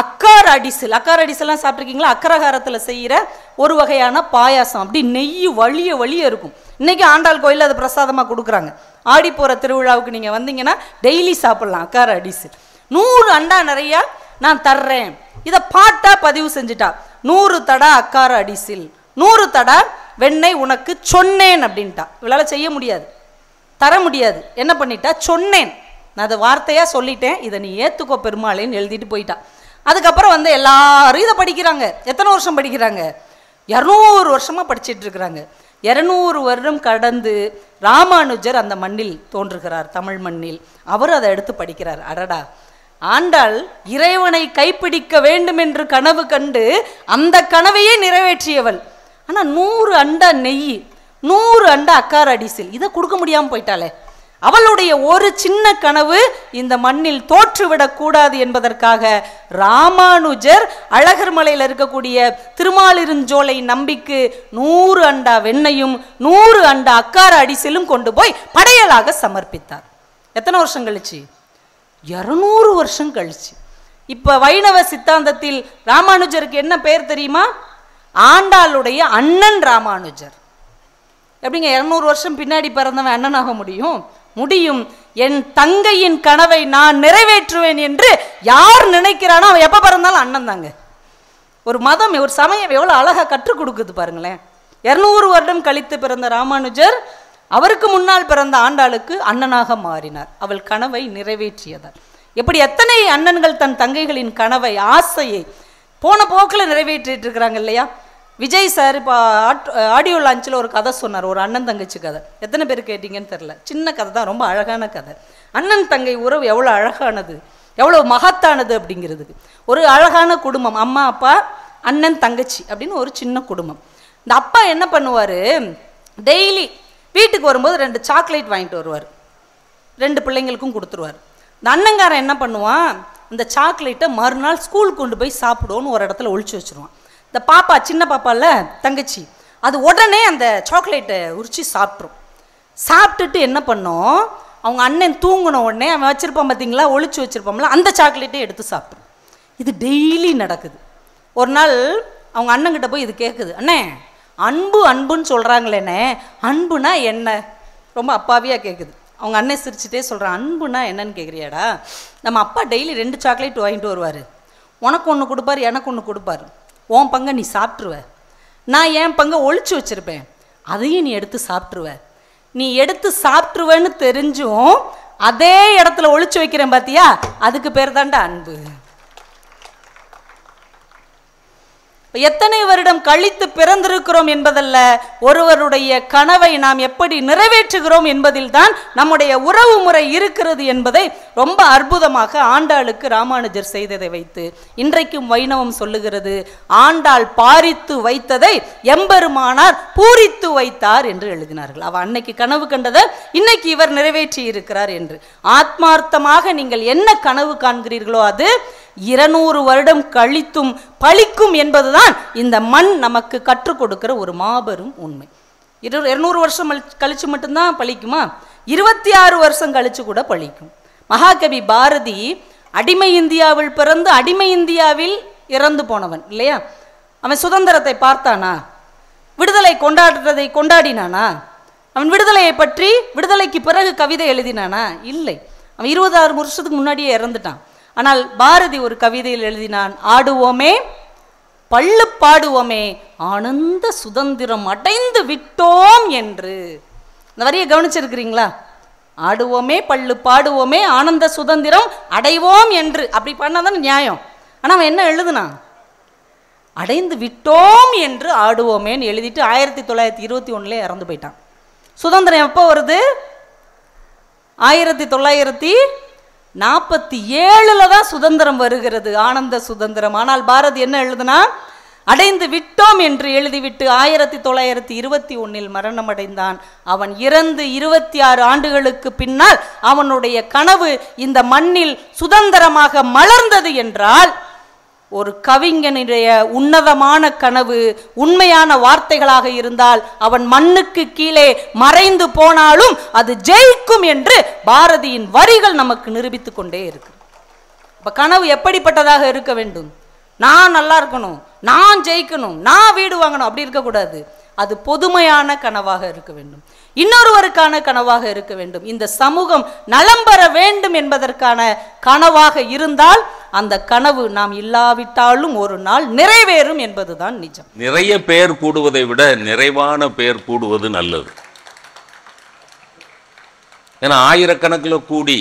அக்கார அடிசில். அக்கார அடிசெல்லாம் சாப்பிட்ருக்கீங்களா? அக்கரகாரத்தில் செய்கிற ஒரு வகையான பாயாசம், அப்படி நெய் வழிய வழிய இருக்கும். இன்றைக்கி ஆண்டாள் கோயிலில் அது பிரசாதமாக கொடுக்குறாங்க. ஆடி போகிற திருவிழாவுக்கு நீங்கள் வந்தீங்கன்னா டெய்லி சாப்பிட்லாம் அக்கார அடிசில். 100 அண்டா நிறையா நான் தர்றேன், இதை பாட்டா பதிவு செஞ்சுட்டா. 100 தடா அக்கார அடிசில், 100 தடா வெண்ணெய் உனக்கு சொன்னேன் அப்படின்ட்டா. இவளால் செய்ய முடியாது, தர முடியாது. என்ன பண்ணிட்டா? சொன்னேன், நான் அதை வார்த்தையாக சொல்லிட்டேன், இதை நீ ஏற்றுக்கோ பெருமாளேன்னு எழுதிட்டு போயிட்டா. அதுக்கப்புறம் வந்து எல்லாரும் இதை படிக்கிறாங்க. எத்தனை வருஷம் படிக்கிறாங்க? 200 வருஷமாக படிச்சுட்டு இருக்கிறாங்க. 200 வருடம் கடந்து ராமானுஜர் அந்த மண்ணில் தோன்றுகிறார், தமிழ் மண்ணில். அவர் அதை எடுத்து படிக்கிறார். அடடா, ஆண்டாள் இறைவனை கைப்பிடிக்க வேண்டும் என்று கனவு கண்டு அந்த கனவையே நிறைவேற்றியவள். ஆனால் 100 அண்டா நெய், 100 அண்டா அக்கார அடிசில், இதை கொடுக்க முடியாமல் போயிட்டாளே. அவளுடைய ஒரு சின்ன கனவு இந்த மண்ணில் தோற்றுவிடக்கூடாது என்பதற்காக ராமானுஜர் அழகர் மலையில் இருக்கக்கூடிய திருமாலிருஞ்சோலை நம்பிக்கு 100 அண்டா வெண்ணையும் 100 அண்டா அக்கார அடிசிலும் கொண்டு போய் படையலாக சமர்ப்பித்தார். எத்தனை வருஷம் கழிச்சு? 200 வருஷம் கழிச்சு. இப்போ வைணவ சித்தாந்தத்தில் ராமானுஜருக்கு என்ன பெயர் தெரியுமா? ஆண்டாளுடைய அண்ணன் ராமானுஜர். எப்படிங்க 200 வருஷம் பின்னாடி பிறந்தவன் அண்ணனாக முடியும்? முடியும். என் தங்கையின் கனவை நான் நிறைவேற்றுவேன் என்று யார் நினைக்கிறானோ அவன் எப்போ பிறந்தாலும் அண்ணன் தாங்க. ஒரு மதம், ஒரு சமயம் எவ்வளோ அழகாக கற்றுக் கொடுக்குது பாருங்களேன். 200 வருடம் கழித்து பிறந்த ராமானுஜர் அவருக்கு முன்னால் பிறந்த ஆண்டாளுக்கு அண்ணனாக மாறினார். அவள் கனவை நிறைவேற்றியதார். எப்படி எத்தனை அண்ணன்கள் தன் தங்கைகளின் கனவை, ஆசையை போன போக்கில் நிறைவேற்றிட்டு இருக்கிறாங்க இல்லையா? விஜய் சார் இப்போ ஆடியோ லான்ச்சில் ஒரு கதை சொன்னார், ஒரு அண்ணன் தங்கச்சி கதை. எத்தனை பேர் கேட்டீங்கன்னு தெரில. சின்ன கதை தான், ரொம்ப அழகான கதை. அண்ணன் தங்கை உறவு எவ்வளோ அழகானது, எவ்வளோ மகத்தானது அப்படிங்கிறதுக்கு. ஒரு அழகான குடும்பம், அம்மா அப்பா அண்ணன் தங்கச்சி அப்படின்னு ஒரு சின்ன குடும்பம். இந்த அப்பா என்ன பண்ணுவார், டெய்லி வீட்டுக்கு வரும்போது 2 சாக்லேட் வாங்கிட்டு வருவார், 2 பிள்ளைங்களுக்கும் கொடுத்துருவார். இந்த அண்ணங்காரன் என்ன பண்ணுவான், இந்த சாக்லேட்டை மறுநாள் ஸ்கூல் கொண்டு போய் சாப்பிடுவோன்னு ஒரு இடத்துல ஒழிச்சு வச்சுருவான். இந்த பாப்பா, சின்ன பாப்பால தங்கச்சி, அது உடனே அந்த சாக்லேட்டை உரிச்சு சாப்பிட்ரும். சாப்பிட்டுட்டு என்ன பண்ணோம், அவங்க அண்ணன் தூங்கின உடனே அவன் வச்சுருப்பான் பார்த்தீங்களா, ஒழிச்சு வச்சுருப்பான்ல, அந்த சாக்லேட்டை எடுத்து சாப்பிட்ரும். இது டெய்லி நடக்குது. ஒரு நாள் அவங்க அண்ணங்கிட்ட போய் இது கேட்குது, அண்ணே அன்பு அன்புன்னு சொல்கிறாங்களேண்ணே, அன்புனா என்ன? ரொம்ப அப்பாவியாக கேட்குது. அவங்க அண்ணன் சிரிச்சுட்டே சொல்கிறான், அன்புனா என்னன்னு கேட்குறியாடா? நம்ம அப்பா டெய்லி 2 சாக்லேட் வாங்கிட்டு வருவார், உனக்கு ஒன்று கொடுப்பார், எனக்கு ஒன்று கொடுப்பார். உன் பங்கை நீ சாப்பிட்ருவ, நான் என் பங்கை ஒழிச்சு வச்சுருப்பேன், அதையும் நீ எடுத்து சாப்பிட்ருவ. நீ எடுத்து சாப்பிட்ருவேன்னு தெரிஞ்சும் அதே இடத்துல ஒழிச்சு வைக்கிறேன் பார்த்தியா, அதுக்கு பேர் தாண்டா அன்பு. எத்தனை வருடம் கழித்து பிறந்திருக்கிறோம் என்பதல்ல, ஒருவருடைய கனவை நாம் எப்படி நிறைவேற்றுகிறோம் என்பதில் தான் நம்முடைய உறவு முறை இருக்கிறது என்பதை ரொம்ப அற்புதமாக ஆண்டாளுக்கு ராமானுஜர் செய்ததை வைத்து இன்றைக்கும் வைணவம் சொல்லுகிறது, ஆண்டாள் பாரித்து வைத்ததை எம்பெருமானார் பூரித்து வைத்தார் என்று எழுதினார்கள். அவ அன்னைக்கு கனவு கண்டதை இன்னைக்கு இவர் நிறைவேற்றி இருக்கிறார் என்று. ஆத்மார்த்தமாக நீங்கள் என்ன கனவு காண்கிறீர்களோ அது 200 வருடம் கழித்தும் பழிக்கும் என்பதுதான் இந்த மண் நமக்கு கற்றுக் கொடுக்கிற ஒரு மாபெரும் உண்மை. 200 வருஷம் கழிச்சு மட்டும்தான் பழிக்குமா? 26 வருஷம் கழிச்சு கூட பழிக்கும். மகாகவி பாரதி அடிமை இந்தியாவில் பிறந்து அடிமை இந்தியாவில் இறந்து போனவன் இல்லையா? அவன் சுதந்திரத்தை பார்த்தானா? விடுதலை கொண்டாடுறதை கொண்டாடினானா? அவன் விடுதலையை பற்றி விடுதலைக்கு பிறகு கவிதை எழுதினானா? இல்லை. அவன் 26 வருஷத்துக்கு முன்னாடியே இறந்துட்டான். ஆனால் பாரதி ஒரு கவிதையில் எழுதினான், ஆடுவோமே பள்ளு பாடுவோமே ஆனந்த சுதந்திரம் அடைந்து விட்டோம் என்று. இந்த வரியை கவனிச்சிருக்கிறீங்களா? ஆடுவோமே பள்ளு பாடுவோமே ஆனந்த சுதந்திரம் அடைவோம் என்று. அப்படி பண்ணாதான் நியாயம். ஆனால் அவன் என்ன எழுதுனான், அடைந்து விட்டோம் என்று ஆடுவோமேன்னு எழுதிட்டு 1921 இறந்து போயிட்டான். சுதந்திரம் எப்போ வருது? 1947 தான் சுதந்திரம் வருகிறது, ஆனந்த சுதந்திரம். ஆனால் பாரதி என்ன எழுதுனா, அடைந்து விட்டோம் என்று எழுதிவிட்டு 1921 மரணம் அடைந்தான். அவன் இறந்து 26 ஆண்டுகளுக்கு பின்னால் அவனுடைய கனவு இந்த மண்ணில் சுதந்திரமாக மலர்ந்தது என்றால், ஒரு கவிஞனுடைய உன்னதமான கனவு உண்மையான வார்த்தைகளாக இருந்தால் அவன் மண்ணுக்கு கீழே மறைந்து போனாலும் அது ஜெயிக்கும் என்று பாரதியின் வரிகள் நமக்கு நிரூபித்துக் கொண்டே இருக்கு. இப்ப கனவு எப்படிப்பட்டதாக இருக்க வேண்டும்? நான் நல்லா இருக்கணும், நான் ஜெயிக்கணும், நான் வீடு வாங்கணும், அப்படி இருக்கக்கூடாது. அது பொதுமையான கனவாக இருக்க வேண்டும், இன்னொருவருக்கான கனவாக இருக்க வேண்டும், இந்த சமூகம் நலம் பெற வேண்டும் என்பதற்கான கனவாக இருந்தால் அந்த கனவு நாம் இல்லாவிட்டாலும் ஒரு நாள் நிறைவேறும் என்பதுதான் நிஜம். நிறைய பேர் கூடுவதை விட நிறைவான பேர் கூடுவது நல்லது. ஏன்னா ஆயிரக்கணக்கில் கூடி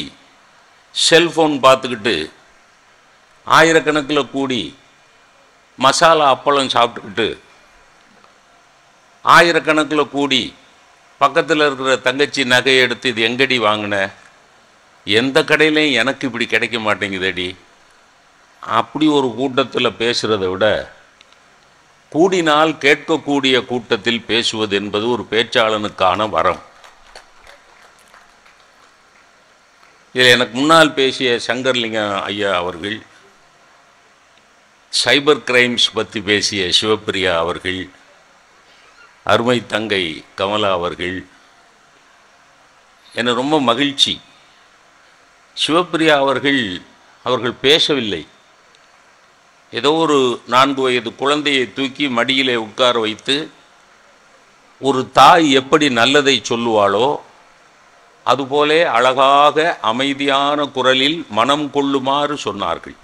செல்போன் பார்த்துக்கிட்டு, ஆயிரக்கணக்கில் கூடி மசாலா அப்பளம் சாப்பிட்டுக்கிட்டு, ஆயிரக்கணக்கில் கூடி பக்கத்தில் இருக்கிற தங்கச்சி நகையை எடுத்து இது எங்கடி வாங்கின, எந்த கடையிலையும் எனக்கு இப்படி கிடைக்க மாட்டேங்குதடி, அப்படி ஒரு கூட்டத்தில் பேசுகிறத விட கூடினால் கேட்கக்கூடிய கூட்டத்தில் பேசுவது என்பது ஒரு பேச்சாளனுக்கான வரம். இதில் எனக்கு முன்னால் பேசிய சங்கர்லிங்கம் ஐயா அவர்கள், சைபர் கிரைம்ஸ் பற்றி பேசிய சிவப்பிரியா அவர்கள், அருமை தங்கை கமலா அவர்கள், எனக்கு ரொம்ப மகிழ்ச்சி. சிவப்பிரியா அவர்கள் பேசவில்லை. ஏதோ ஒரு 4 வயது குழந்தையை தூக்கி மடியிலே உட்கார வைத்து ஒரு தாய் எப்படி நல்லதை சொல்லுவாளோ அதுபோலே அழகாக அமைதியான குரலில் மனம் கொள்ளுமாறு சொன்னார்கள்.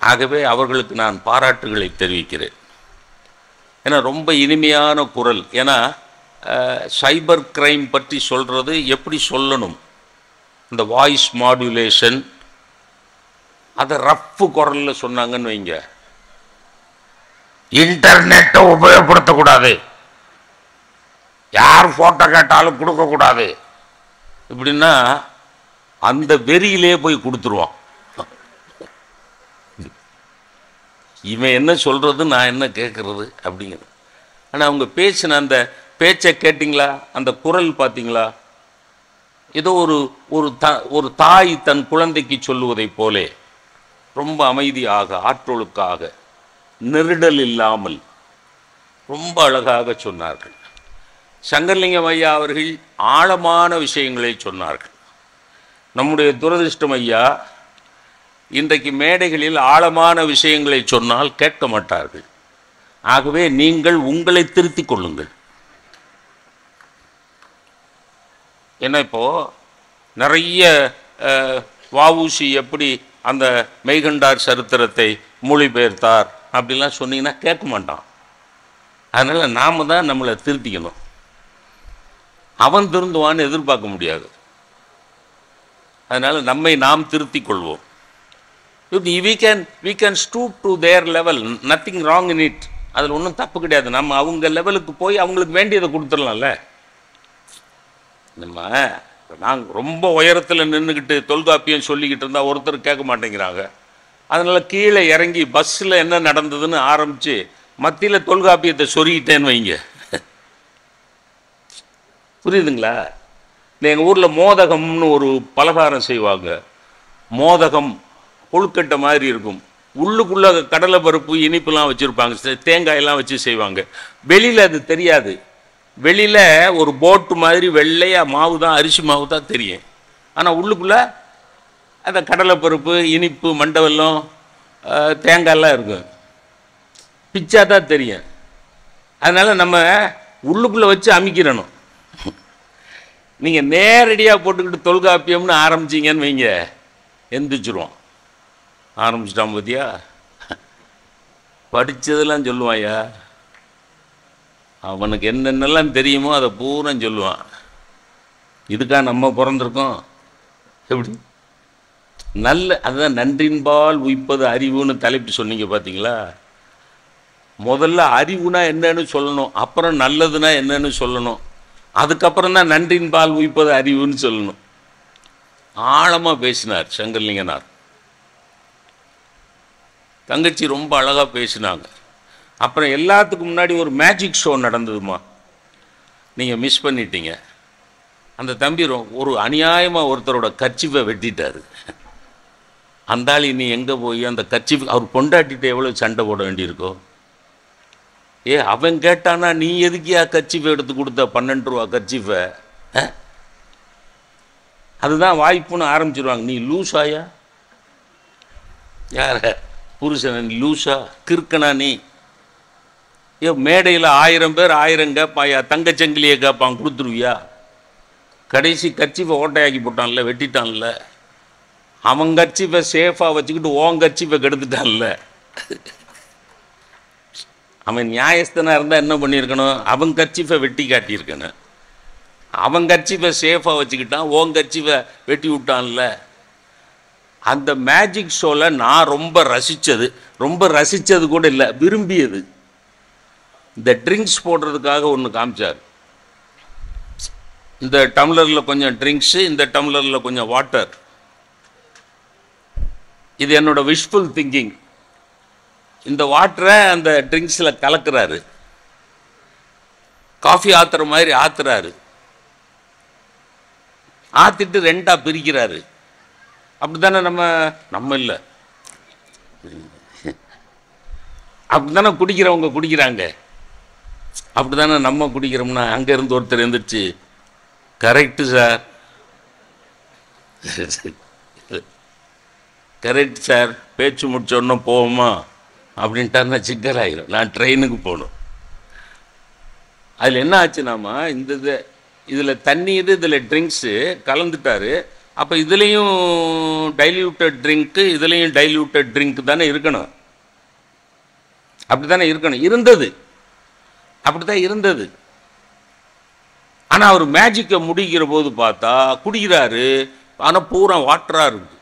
ஆகவே அவர்களுக்கு நான் பாராட்டுகளை தெரிவிக்கிறேன். ஏன்னா ரொம்ப இனிமையான குரல். ஏன்னா சைபர் கிரைம் பற்றி சொல்கிறது எப்படி சொல்லணும், இந்த வாய்ஸ் மாடுலேஷன், அதை ரஃப் குரலில் சொன்னாங்கன்னு வைங்க. இன்டர்நெட்டை உபயோகப்படுத்தக்கூடாது, யார் ஃபோட்டோ கேட்டாலும் கொடுக்கக்கூடாது, இப்படின்னா அந்த வெறியிலே போய் கொடுத்துருவான். இவன் என்ன சொல்கிறது, நான் என்ன கேட்குறது அப்படிங்கிறது. ஆனால் அவங்க பேசின அந்த பேச்சை கேட்டிங்களா, அந்த குரல் பார்த்தீங்களா, ஏதோ ஒரு தாய் தன் குழந்தைக்கு சொல்லுவதை போலே ரொம்ப அமைதியாக, ஆற்றொழுக்காக, நெருடல் இல்லாமல் ரொம்ப அழகாக சொன்னார்கள். சங்கர்லிங்கம் ஐயா அவர்கள் ஆழமான விஷயங்களை சொன்னார்கள். நம்முடைய துரதிர்ஷ்டம் ஐயா, இன்றைக்கு மேடைகளில் ஆழமான விஷயங்களை சொன்னால் கேட்க மாட்டார்கள். ஆகவே நீங்கள் உங்களை திருத்திக் கொள்ளுங்கள். ஏன்னா இப்போது நிறைய வஉசி எப்படி அந்த மெய்கண்டார் சரித்திரத்தை மொழிபெயர்த்தார் அப்படிலாம் சொன்னீங்கன்னா கேட்க மாட்டான். அதனால் நாம் தான் நம்மளை திருத்திக்கணும். அவன் திருந்துவான்னு எதிர்பார்க்க முடியாது. அதனால் நம்மை நாம் திருத்திக் கொள்வோம். we can stoop to their level, nothing wrong in it. அதில் ஒன்றும் தப்பு கிடையாது. நம்ம அவங்க லெவலுக்கு போய் அவங்களுக்கு வேண்டியதை கொடுத்துடலாம்ல. நாங்கள் ரொம்ப உயரத்தில் நின்றுக்கிட்டு தொல்காப்பியம் சொல்லிக்கிட்டு இருந்தால் ஒருத்தர் கேட்க மாட்டேங்கிறாங்க. அதனால் கீழே இறங்கி பஸ்ஸில் என்ன நடந்ததுன்னு ஆரம்பித்து மத்தியில் தொல்காப்பியத்தை சொருகிட்டேன்னு வைங்க. புரியுதுங்களா? எங்கள் ஊரில் மோதகம்னு ஒரு பலகாரம் செய்வாங்க. மோதகம் கொழுக்கட்டை மாதிரி இருக்கும். உள்ளுக்குள்ளே கடலை பருப்பு இனிப்புலாம் வச்சுருப்பாங்க, தேங்காயெல்லாம் வச்சு செய்வாங்க. வெளியில் அது தெரியாது. வெளியில் ஒரு போட்டு மாதிரி வெள்ளையாக மாவு தான், அரிசி மாவு தான் தெரியும். ஆனால் உள்ளுக்குள்ளே அந்த கடலை பருப்பு, இனிப்பு, மண்டவெல்லம், தேங்காயெல்லாம் இருக்கும். பிச்சா தான் தெரியும். அதனால் நம்ம உள்ளுக்குள்ளே வச்சு அமைக்கிறணும். நீங்கள் நேரடியாக போட்டுக்கிட்டு தொல்காப்பியம்னு ஆரம்பிச்சிங்கன்னு வைங்க, எந்திரிச்சிருவோம். ஆரம்பிச்சிட்டான் பார்த்தியா, படித்ததெல்லாம் சொல்லுவாயா, அவனுக்கு என்னென்னலாம் தெரியுமோ அதை பூரா சொல்லுவான். இதுக்காக நம்ம பிறந்திருக்கோம்? எப்படி அதுதான் நன்றின்பால் உய்ப்பது அறிவுன்னு தலைப்பு சொன்னீங்க பார்த்தீங்களா? முதல்ல அறிவுனா என்னன்னு சொல்லணும், அப்புறம் நல்லதுன்னா என்னன்னு சொல்லணும், அதுக்கப்புறம் தான் நன்றின்பால் உய்ப்பது அறிவுன்னு சொல்லணும். ஆழமாக பேசினார் சங்கர்லிங்கனார். தங்கச்சி ரொம்ப அழகாக பேசினாங்க. அப்புறம் எல்லாத்துக்கும் முன்னாடி ஒரு மேஜிக் ஷோ நடந்ததுமா, நீங்கள் மிஸ் பண்ணிட்டீங்க. அந்த தம்பி ஒரு அநியாயமாக ஒருத்தரோட கர்ச்சீஃபை வெட்டிட்டாரு. அந்த ஆள் நீ எங்கே போய் அந்த கர்ச்சீஃப் அவர் கொண்டாட்டிட்டு எவ்வளோ சண்டை போட வேண்டியிருக்கோ. அவன் கேட்டானா நீ எதுக்கியா கர்ச்சீஃபை எடுத்து கொடுத்த 12 ரூபா கர்ச்சீஃபை? அதுதான் வாய்ப்புன்னு ஆரம்பிச்சிருவாங்க. நீ லூஸாயா? யார புருஷன் நீ லூஸா கிறுக்கனா நீ? மேடையில் 1000 பேர் 1000 கேட்பாயா, தங்கச்சங்கிலியை கேட்பான், கொடுத்துருவியா? கடைசி கர்ச்சீஃபை ஓட்டையாக்கி போட்டான்ல, வெட்டிட்டான்ல. அவன் கர்ச்சீஃபை சேஃபாக வச்சுக்கிட்டு ஓன் கர்ச்சீஃபை கெடுத்துட்டான்ல. அவன் நியாயஸ்தனாக இருந்தால் என்ன பண்ணியிருக்கணும்? அவன் கர்ச்சீஃபை வெட்டி காட்டியிருக்கணும். அவன் கர்ச்சீஃபை சேஃபாக வச்சுக்கிட்டான், ஓன் கர்ச்சீஃபை வெட்டி விட்டான்ல. அந்த மேஜிக் ஷோவில் நான் ரொம்ப ரசித்தது கூட இல்லை, விரும்பியது. இந்த ட்ரிங்க்ஸ் போடுறதுக்காக ஒன்று காமிச்சார். இந்த டம்ளரில் கொஞ்சம் ட்ரிங்க்ஸு, இந்த டம்ளரில் கொஞ்சம் வாட்டர். இது என்னோட விஷஃபுல் திங்கிங். இந்த வாட்டரை அந்த ட்ரிங்க்ஸில் கலக்கிறாரு, காஃபி ஆத்துற மாதிரி ஆத்துறாரு, ஆத்திட்டு 2ஆ பிரிக்கிறாரு. அப்படி தானே நம்ம இல்லை, அப்படி தானே குடிக்கிறவங்க குடிக்கிறாங்க. அப்படி தானே நம்ம குடிக்கிறோம்னா அங்கேருந்து ஒருத்தர் எழுந்திரிச்சு கரெக்டு சார், கரெக்ட் சார், பேச்சு முடிச்சோன்னா போவோமா அப்படின்ட்டாருன்னா சிக்கல் ஆகிடும். நான் ட்ரெயினுக்கு போகணும். அதில் என்ன ஆச்சுனாமா, இதில் தண்ணி இதில் ட்ரிங்க்ஸு கலந்துட்டாரு. அப்போ இதுலேயும் டைல்யூட்டட் ட்ரிங்க்கு, இதுலேயும் டைல்யூட்டட் ட்ரிங்க் தானே இருக்கணும். அப்படி தானே இருக்கணும். அப்படி தான் இருந்தது. ஆனால் அவர் மேஜிக்கை முடிக்கிற போது பார்த்தா குடிக்கிறாரு, ஆனால் பூரா வாட்டராக இருக்குது.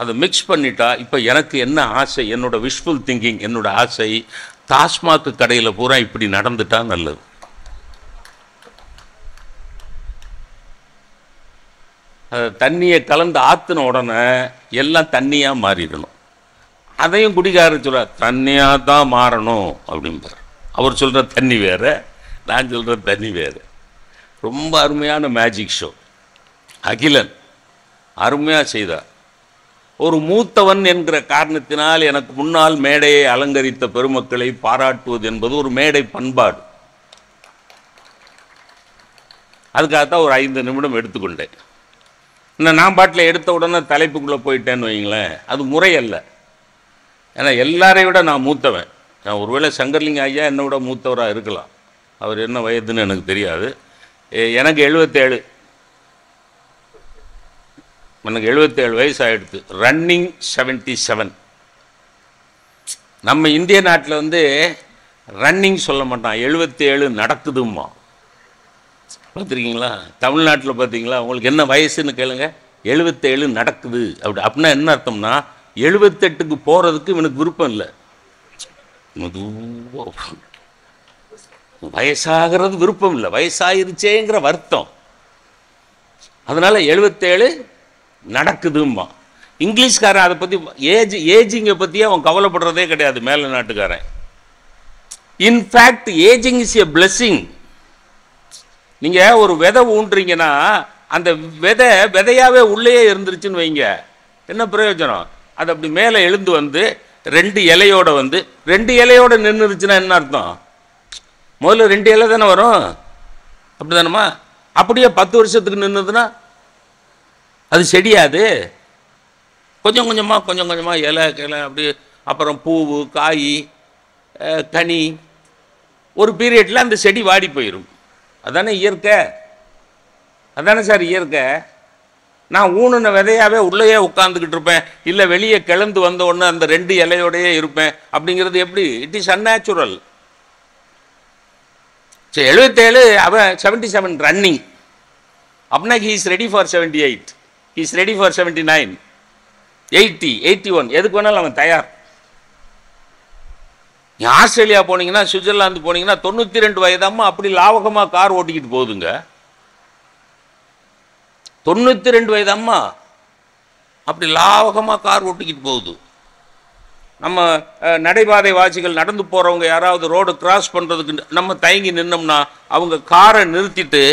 அதை மிக்ஸ் பண்ணிட்டா இப்போ எனக்கு என்ன ஆசை, என்னோட விஷஃபுல் திங்கிங், என்னோட ஆசை, டாஸ்மாக் கடையில் பூரா இப்படி நடந்துட்டா நல்லது. தண்ணியை கலந்து ஆற்றுன உடனே எல்லாம் தண்ணியாக மாறிடணும். அதையும் குடிக்காரர் சொல்கிறார், தண்ணியாக தான் மாறணும் அப்படின்பார். அவர் சொல்கிற தண்ணி வேறு, நான் சொல்கிற தண்ணி வேறு. ரொம்ப அருமையான மேஜிக் ஷோ. அகிலன் அருமையாக செய்தார். ஒரு மூத்தவன் என்கிற காரணத்தினால் எனக்கு முன்னால் மேடையை அலங்கரித்த பெருமக்களை பாராட்டுவது என்பது ஒரு மேடை பண்பாடு. அதுக்காகத்தான் ஒரு 5 நிமிடம் எடுத்துக்கொண்டேன். இன்னும் நான் பாட்டில் எடுத்த உடனே தலைப்புக்குள்ளே போயிட்டேன்னு வைங்களேன், அது முறை அல்ல. ஏன்னா எல்லாரையும் விட நான் மூத்தவன். நான் ஒருவேளை சங்கர்லிங்க ஐயா என்னை விட மூத்தவராக இருக்கலாம். அவர் என்ன வயதுன்னு எனக்கு தெரியாது. எனக்கு 77 வயசு ஆகிடுது. ரன்னிங் 77. நம்ம இந்திய நாட்டில் ரன்னிங் சொல்ல மாட்டான், 77 நடக்குதும்மா. பார்த்துருக்கீங்களா? தமிழ்நாட்டில் பார்த்தீங்களா? உங்களுக்கு என்ன வயசுன்னு கேளுங்க, 77 நடக்குது. அப்படின்னா என்ன அர்த்தம்னா 78க்கு போகிறதுக்கு இவனுக்கு விருப்பம் இல்லை. வயசாகிறது விருப்பம் இல்லை, வயசாயிருச்சேங்கிற வருத்தம். அதனால 77 நடக்குதும்மா. இங்கிலீஷ்காரன் அதை பற்றி ஏஜிங்கை பற்றி அவன் கவலைப்படுறதே கிடையாது. மேல நாட்டுக்காரன் in fact ageing is a blessing. நீங்கள் ஒரு விதை ஊன்றீங்கன்னா அந்த விதையாவே உள்ளே இருந்துருச்சுன்னு வைங்க, என்ன பிரயோஜனம்? அது அப்படி மேலே எழுந்து 2 இலையோட 2 இலையோட நின்றுச்சுன்னா என்ன அர்த்தம்? முதல்ல 2 இலை தானே வரும், அப்படி தானேம்மா? அப்படியே 10 வருஷத்துக்கு நின்றுதுன்னா அது செடியாது. கொஞ்சம் கொஞ்சமாக இலை அப்படி, அப்புறம் பூவு, காய், கனி, ஒரு பீரியடில் அந்த செடி வாடி போயிடும். அதானே இயற்கை, அதானே சார் இயற்கை. நான் ஊனுன விதையாவே உள்ளேயே உட்காந்துக்கிட்டு இருப்பேன், இல்லை வெளியே கிளந்து வந்த உடனே அந்த 2 இலையோடையே இருப்பேன் அப்படிங்கிறது எப்படி? It is unnatural. சரி, 77 அவன் 77 ரன்னிங் அப்படின்னா he is ready for 78, he is ready for 79, 80, 81, எதுக்கு வேணாலும் அவன் தயார். நீ ஆஸ்திரேலியா போனீங்கன்னா, சுவிட்சர்லாந்து போனீங்கன்னா 92 வயதாம்மா அப்படி லாவகமாக கார் ஓட்டிக்கிட்டு போகுதுங்க. 92 வயதாம்மா அப்படி லாவகமாக கார் ஓட்டிக்கிட்டு போகுது. நம்ம நடைபாதை வாசிகள் நடந்து போகிறவங்க யாராவது ரோடு கிராஸ் பண்ணுறதுக்கு நம்ம தயங்கி நின்னோம்னா அவங்க காரை நிறுத்திட்டு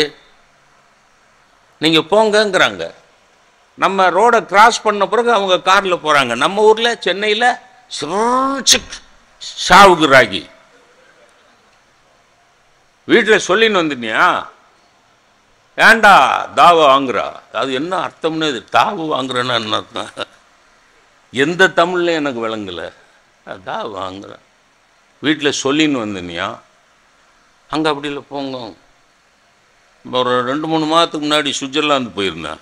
நீங்கள் போங்கங்கிறாங்க. நம்ம ரோடை கிராஸ் பண்ண பிறகு அவங்க காரில் போகிறாங்க. நம்ம ஊரில் சென்னையில் சாவுகுராகி வீட்டில் சொல்லின்னு வந்துட்டியா, ஏண்டா தாவு வாங்குறா, அது என்ன அர்த்தம்னு தாவு வாங்குறேன்னா என்ன அர்த்தம்? எந்த தமிழ்ல எனக்கு விளங்கலை. தாவு வாங்குறேன் வீட்டில் சொல்லின்னு வந்துனியா, அங்கே அப்படி இல்லை போங்க. ஒரு 2-3 மாதத்துக்கு முன்னாடி சுவிட்சர்லாந்து போயிருந்தேன்.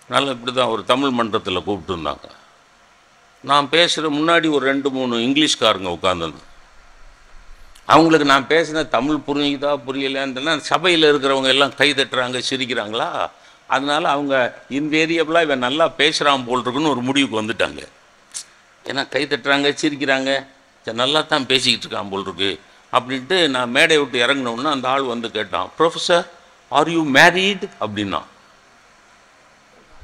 அதனால் இப்படி தான் ஒரு தமிழ் மன்றத்தில் கூப்பிட்டுருந்தாங்க. நான் பேசுகிற முன்னாடி ஒரு 2-3 இங்கிலீஷ்காரங்க உட்காந்துருந்தேன். அவங்களுக்கு நான் பேசின தமிழ் புரியுதா புரியலையான்னு சபையில் இருக்கிறவங்க எல்லாம் கை தட்டுறாங்க, சிரிக்கிறாங்களா. அதனால் அவங்க இன்வேரியபிளாக இவன் நல்லா பேசுகிறான் போல் இருக்குன்னு ஒரு முடிவுக்கு வந்துட்டாங்க. ஏன்னா கை தட்டுறாங்க, சிரிக்கிறாங்க, நல்லா தான் பேசிக்கிட்டு இருக்கான் போல் இருக்கு அப்படின்ட்டு நான் மேடை விட்டு இறங்கினோன்னா அந்த ஆள் வந்து கேட்டான், ப்ரொஃபஸர் ஆர் யூ மேரீட் அப்படின்னா.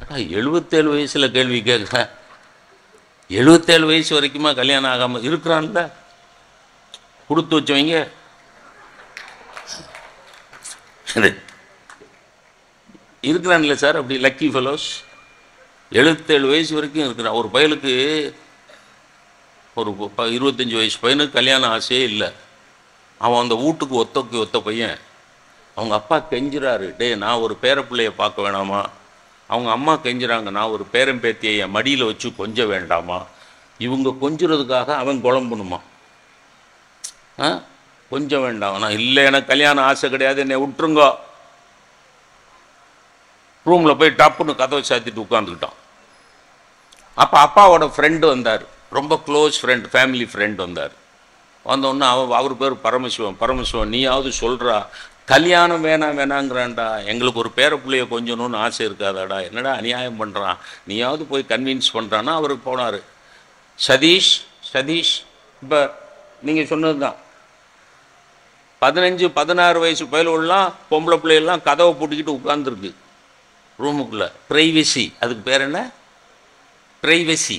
77 வயசில் கேள்வி கேட்குறேன். 77 வயசு வரைக்குமா கல்யாணம் ஆகாமல் இருக்கிறான்ல, கொடுத்து வச்சவங்க. இருக்கிறான்ல சார், அப்படி லக்கி ஃபெலோஸ் 77 வயசு வரைக்கும் இருக்கிறான். ஒரு பையனுக்கு, ஒரு 25 வயசு பையனுக்கு கல்யாணம் ஆசையே இல்லை. அவன் அந்த வீட்டுக்கு ஒத்த பையன். அவங்க அப்பா கெஞ்சுறாரு, டே நான் ஒரு பேரப்பிள்ளையை பார்க்க வேணாமா? அவங்க அம்மா கெஞ்சுறாங்க, நான் ஒரு பேரம்பேத்தியை என் மடியில் வச்சு கொஞ்ச வேண்டாமா? இவங்க கொஞ்சுறதுக்காக அவன் குழம்பணுமா? கொஞ்சம் வேண்டாம். நான் இல்லை, எனக்கு கல்யாணம் ஆசை கிடையாது, என்னை விட்டுருங்கோ. ரூமில் போய் டப்புன்னு கதவை சாத்திட்டு உட்காந்துக்கிட்டான். அப்போ அப்பாவோட ஃப்ரெண்டு வந்தார், ரொம்ப க்ளோஸ் ஃப்ரெண்ட், ஃபேமிலி ஃப்ரெண்ட் வந்தார். வந்தோடனே அவர் பேர் பரமசிவம், நீயாவது சொல்கிறா, கல்யாணம் வேணாங்கிறான்டா, எங்களுக்கு ஒரு பேரப்பிள்ளைய கொஞ்சணும்னு ஆசை இருக்காதாடா, என்னடா அநியாயம் பண்ணுறான், நீயாவது போய் கன்வின்ஸ் பண்ணுறான்னா அவருக்கு போனார். சதீஷ் இப்போ நீங்கள் சொன்னது தான், 15-16 வயசு பயலுலாம் பொம்பளை பிள்ளைகள்லாம் கதவை பூட்டிக்கிட்டு உட்காந்துருக்கு ரூமுக்குள்ளே. ப்ரைவசி, அதுக்கு பேர் என்ன? ப்ரைவசி.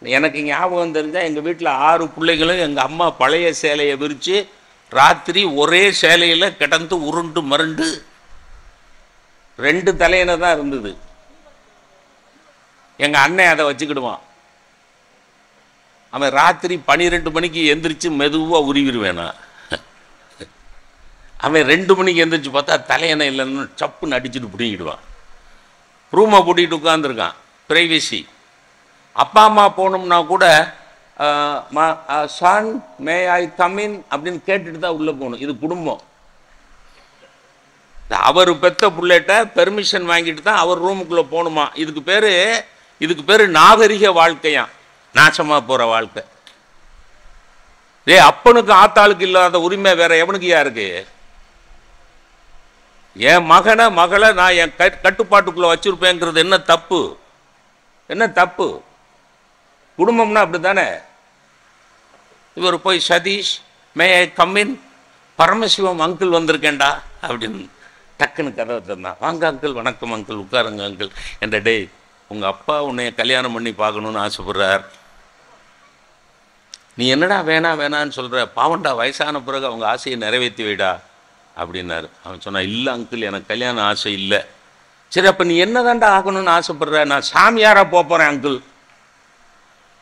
எனக்கு ஞாபகம் தெரிஞ்சால் எங்கள் வீட்டில் 6 பிள்ளைகளும் எங்கள் அம்மா பழைய சேலையை விரித்து ராத்திரி ஒரே சேலையில் கிடந்து உருண்டு மருண்டு 2 தலையின தான் இருந்தது. எங்கள் அண்ணன் அதை வச்சுக்கிடுவான். அவன் ராத்திரி 12 மணிக்கு எந்திரிச்சு மெதுவாக உருவிடுவேனா. அவன் 2 மணிக்கு எந்திரிச்சு பார்த்தா தலையணை இல்லைன்னு சப்புன்னு அடிச்சுட்டு பிடிங்கிடுவான். ரூமை பூட்டிகிட்டு உட்காந்துருக்கான். ப்ரைவசி. அப்பா அம்மா போகணும்னா கூட சன் மே ஐ கமின் அப்படின்னு கேட்டுட்டு தான் உள்ளே போகணும். இது குடும்பம். அவர் பெத்த பிள்ளைகிட்ட பெர்மிஷன் வாங்கிட்டு தான் அவர் ரூமுக்குள்ளே போகணுமா. இதுக்கு பேர் நாகரிக வாழ்க்கையாம், நாசமாக போகிற வாழ்க்கை. அப்பனுக்கு ஆத்தாளுக்கு இல்லாத உரிமை வேற எவனுக்கு யாருக்கு? என் மகளை நான் என் கட்டுப்பாட்டுக்குள்ளே வச்சிருப்பேங்கிறது என்ன தப்பு? குடும்பம்னா அப்படி தானே. இவர் போய் சதீஷ் மே ஐ கம்மின், பரமசிவம் அங்கிள் வந்திருக்கேன்டா அப்படின்னு டக்குன்னு கதவை தந்தான். வாங்க அங்கிள், வணக்கம் அங்கிள், உட்காருங்க அங்கிள் என்ற. டே, உங்கள் அப்பா உன்னைய கல்யாணம் பண்ணி பார்க்கணுன்னு ஆசைப்படுறார், நீ என்னடா வேணான்னு சொல்கிற? பாவண்டா, வயசான பிறகு அவங்க ஆசையை நிறைவேற்றி வைடா அப்படின்னாரு. அவன் சொன்னான், இல்லை அங்கிள், எனக்கு கல்யாணம் ஆசை இல்லை. சரி, அப்போ நீ என்ன தாண்டா ஆகணும்னு ஆசைப்படுற? நான் சாமியாராக போகிறேன் அங்கிள்,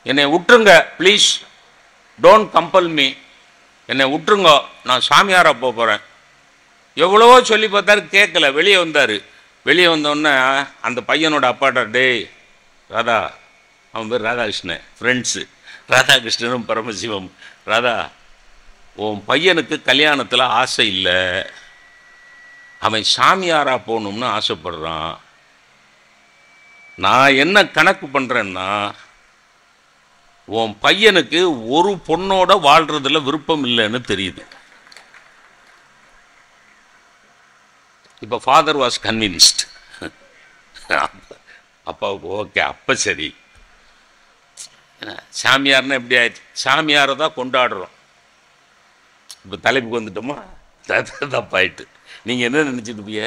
என்னை விட்டுருங்க ப்ளீஸ், டோன்ட் கம்பல் மீ, என்னை விட்டுருங்க, நான் சாமியாராக போகிறேன். எவ்வளவோ சொல்லி பார்த்தாரு, கேட்கல. வெளியே வந்தோடனே அந்த பையனோட அப்பாட்ட, டேய் ராதா, அவன் பேர் ராதாகிருஷ்ணன், ஃப்ரெண்ட்ஸு ராதாகிருஷ்ணனும் பரமசிவம், ராதா உன் பையனுக்கு கல்யாணத்தில் ஆசை இல்லை, அவன் சாமியாராக போகணும்னு ஆசைப்படுறான். நான் என்ன கணக்கு பண்ணுறேன்னா, உன் பையனுக்கு ஒரு பொண்ணோட வாழ்றதுல விருப்பம் இல்லைன்னு தெரியுது. இப்போ ஃபாதர் வாஸ் கன்வின்ஸ்ட். அப்பாவுக்கு ஓகே, அப்போ சரி. சாமியார்னா எப்படி ஆயிடுச்சு? சாமியாரை தான் கொண்டாடுறோம். இப்போ தலைப்புக்கு வந்துட்டோமா, தப்பாயிட்டு. நீங்கள் என்ன நினச்சிட்டு போய்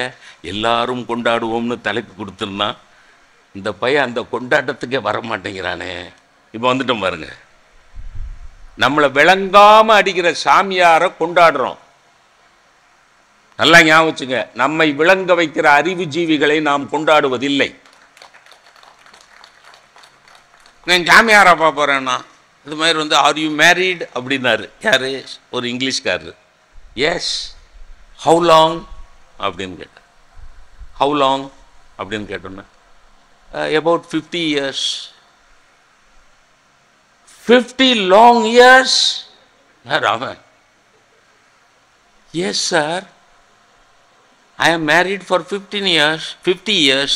எல்லாரும் கொண்டாடுவோம்னு தலைப்பு கொடுத்துருந்தா, இந்த பையன் அந்த கொண்டாட்டத்துக்கே வர மாட்டேங்கிறானே, இப்போ வந்துட்டோம் பாருங்க. நம்மளை விளங்காம அடிக்கிற சாமியாரை கொண்டாடுறோம். நல்லா ஞாபகம் வச்சுங்க, நம்மை விளங்க வைக்கிற அறிவு ஜீவிகளை நாம் கொண்டாடுவதில்லை. நான் சாமியாரா பார்ப்பறேன்னா இது மாதிரி வந்து ஆர் யூ மேரீட் அப்படின்னாரு. யாரு? ஒரு இங்கிலீஷ்காரரு. எஸ். ஹவு லாங் அப்படின்னு கேட்டார். ஹவு லாங் அப்படின்னு கேட்டோன்னா about 50 years. 50 long years? Raman. Yes, sir. I am married for 15 years. 50 years.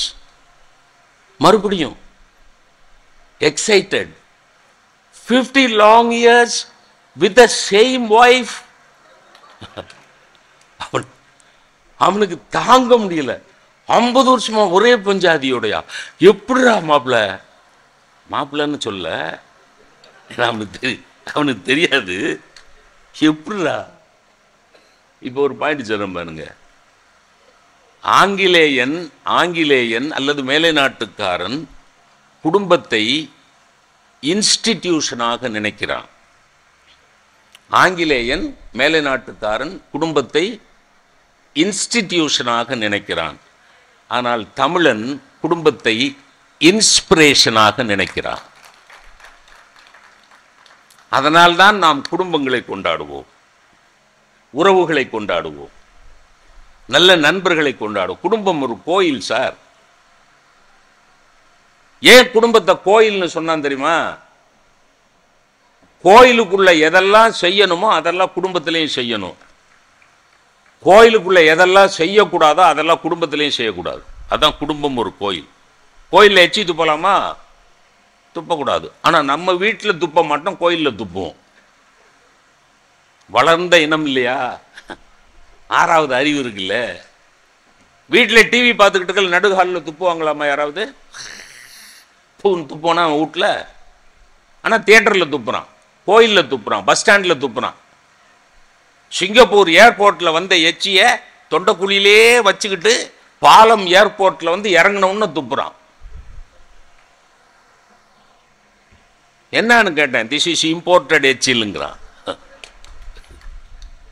மறுபடியும் excited. 50 long years with the same wife. அவனுக்கு தாங்க முடியல. 50 வருஷமா ஒரே பஞ்சாதியோடையா? எப்படிடா மாப்பிள்ளன்னு சொல்ல அவனுக்கு தெரியாது. எப்படிடா? இப்போ ஒரு பாயிண்ட் சொல்றேன் பாருங்க. ஆங்கிலேயன் அல்லது மேலை நாட்டுக்காரன் குடும்பத்தை இன்ஸ்டிடியூஷனாக நினைக்கிறான். ஆங்கிலேயன் மேலை நாட்டுக்காரன் குடும்பத்தை இன்ஸ்டிடியூஷனாக நினைக்கிறான். ஆனால் தமிழன் குடும்பத்தை இன்ஸ்பிரேஷனாக நினைக்கிறான். அதனால்தான் நாம் குடும்பங்களை கொண்டாடுவோம், உறவுகளை கொண்டாடுவோம், நல்ல நண்பர்களை கொண்டாடுவோம். குடும்பம் ஒரு கோயில் சார். ஏன் குடும்பத்தை கோயில்னு சொன்னான் தெரியுமா? கோயிலுக்குள்ள எதெல்லாம் செய்யணுமோ அதெல்லாம் குடும்பத்திலையும் செய்யணும். கோயிலுக்குள்ள எதெல்லாம் செய்யக்கூடாதோ அதெல்லாம் குடும்பத்திலையும் செய்யக்கூடாது. அதான் குடும்பம் ஒரு கோயில். கோயிலில் எச்சி துப்பலாமா? துப்பக்கூடாது. ஆனால் நம்ம வீட்டில் துப்ப மாட்டோம், கோயிலில் துப்புவோம். வளர்ந்த இனம் இல்லையா? 6வது அறிவு இருக்குல்ல. வீட்டில் டிவி பார்த்துக்கிட்டு நடுகாலில் துப்புவாங்களாமா யாராவது? துப்போனா வீட்டில். ஆனால் தியேட்டரில் துப்புறான், கோயிலில் துப்புறான், பஸ் ஸ்டாண்டில் துப்புறான். சிங்கப்பூர் ஏர்போர்ட்டில் வந்த எச்சியை தொண்டைக்குழியிலே வச்சுக்கிட்டு பாலம் ஏர்போர்ட்டில் வந்து இறங்கினவுன்னு துப்புறான். என்னன்னு கேட்டேன். திஸ் இஸ் இம்போர்ட்டட் எச்சிலுங்கிறான்.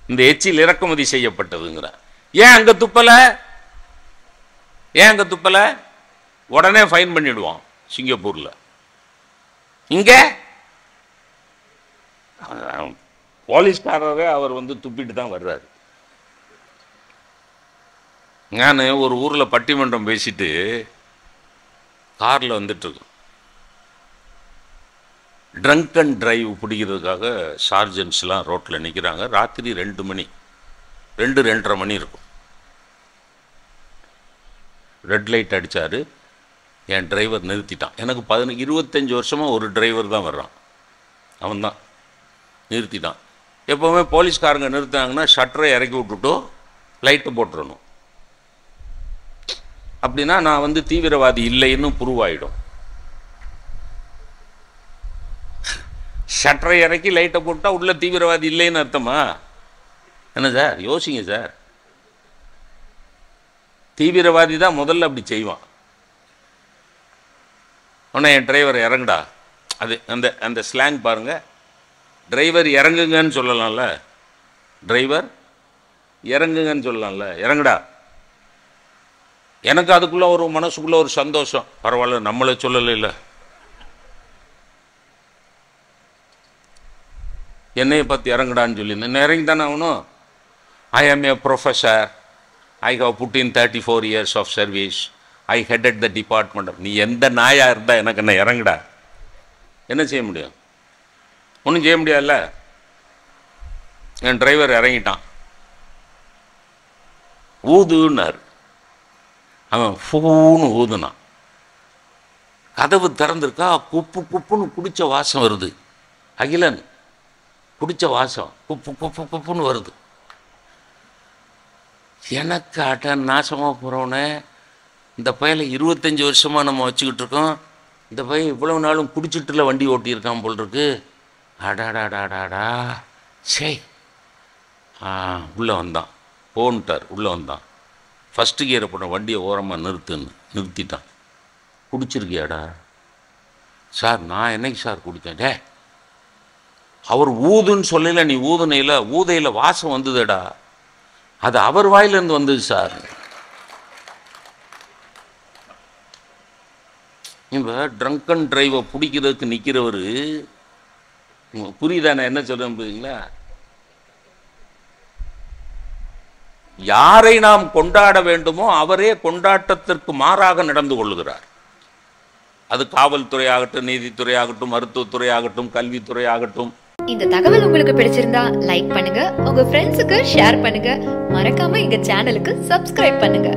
இந்த எச்சில் இறக்குமதி செய்யப்பட்டதுங்கிறான். ஏன் அங்கே துப்பல? உடனே ஃபைன் பண்ணிடுவான் சிங்கப்பூரில். இங்கே போலீஸ்காரரே அவர் வந்து துப்பிட்டு தான் வர்றாரு. நான் ஒரு ஊரில் பட்டிமன்றம் பேசிட்டு காரில் வந்துட்டுருக்கோம். ட்ரங்க் அண்ட் டிரைவ் பிடிக்கிறதுக்காக சார்ஜன்ஸ்லாம் ரோட்டில் நிற்கிறாங்க. ராத்திரி 2 மணி, 2:30 மணி இருக்கும். ரெட் லைட் அடித்தார். என் டிரைவர் நிறுத்திட்டான். எனக்கு 25 வருஷமாக ஒரு டிரைவர் தான் வர்றான், அவன் தான் நிறுத்திட்டான். எப்போவுமே போலீஸ்காரங்க நிறுத்தாங்கன்னா ஷட்டரை இறக்கி விட்டுட்டோ லைட்டு போட்டுறணும். அப்படின்னா நான் வந்து தீவிரவாதி இல்லைன்னு ப்ரூவ் ஆகிடும். ஷட்டரை இறக்கி லைட்டை போட்டால் உள்ள தீவிரவாதி இல்லைன்னு அர்த்தமா? என்ன சார் யோசிங்க சார். தீவிரவாதி தான் முதல்ல அப்படி செய்வான். ஆனால் என் டிரைவர் இறங்குடா, அது அந்த அந்த ஸ்லாங் பாருங்க. டிரைவர் இறங்குங்கன்னு சொல்லலாம்ல, டிரைவர் இறங்குங்கன்னு சொல்லலாம்ல, இறங்குடா. எனக்கு அதுக்குள்ள ஒரு மனசுக்குள்ள ஒரு சந்தோஷம். பரவாயில்ல, நம்மளை சொல்லலை, இல்லை என்னையை பார்த்து இறங்குடான்னு சொல்லியிருந்தேன். இறங்கி தானே ஆகணும். I am a professor. I have put in 34 years of service. I headed the department. நீ எந்த நாயாக இருந்தால் எனக்கு என்ன இறங்குடா. என்ன செய்ய முடியும்? ஒன்றும் செய்ய முடியாதுல்ல. என் டிரைவர் இறங்கிட்டான். ஊதுன்னார். அவன் ஃபூன்னு ஊதுனான். கதவு திறந்துருக்கா, குப்பு குப்புன்னு குடிச்ச வாசம் வருது. அகிலன் குடிச்ச வாசம் குப்பு குப்பு குப்புன்னு வருது. எனக்கு நாசமாக போகிறவனே, இந்த பையனை 25 வருஷமாக நம்ம வச்சுக்கிட்டு இருக்கோம். இந்த பையன் இவ்வளவு நாளும் குடிச்சிட்டுல வண்டி ஓட்டியிருக்கான் போல் இருக்கு. அடாடாடாடாடா சே. உள்ளே வந்தான், போன்ட்டார். உள்ளே வந்தான். ஃபஸ்ட்டு கியரை போன வண்டியை ஓரமாக நிறுத்திட்டான். குடிச்சிருக்கியாடா? சார் நான் என்னைக்கு சார் குடித்தேன்? டே, அவர் ஊதுன்னு சொல்லல, நீ ஊதையில் வாசம் வந்ததுடா, அது அவர் வாயிலிருந்து வந்தது சார். இந்த ட்ரங்க் அண்ட் டிரைவை பிடிக்கிறதுக்கு நிற்கிறவர் புரியுதா நான் என்ன சொல்றேன் புரியுங்களா? யாரை நாம் கொண்டாட வேண்டுமோ அவரே கொண்டாட்டத்திற்கு மாறாக நடந்து கொள்ளுகிறார். அது காவல்துறை ஆகட்டும், நீதித்துறை ஆகட்டும், மருத்துவத்துறை ஆகட்டும், கல்வித்துறை ஆகட்டும். இந்த தகவல் உங்களுக்கு பிடிச்சிருந்தா லைக் பண்ணுங்க, உங்க ஃப்ரெண்ட்ஸுக்கு ஷேர் பண்ணுங்க, மறக்காம எங்க சேனலுக்கு சப்ஸ்கிரைப் பண்ணுங்க.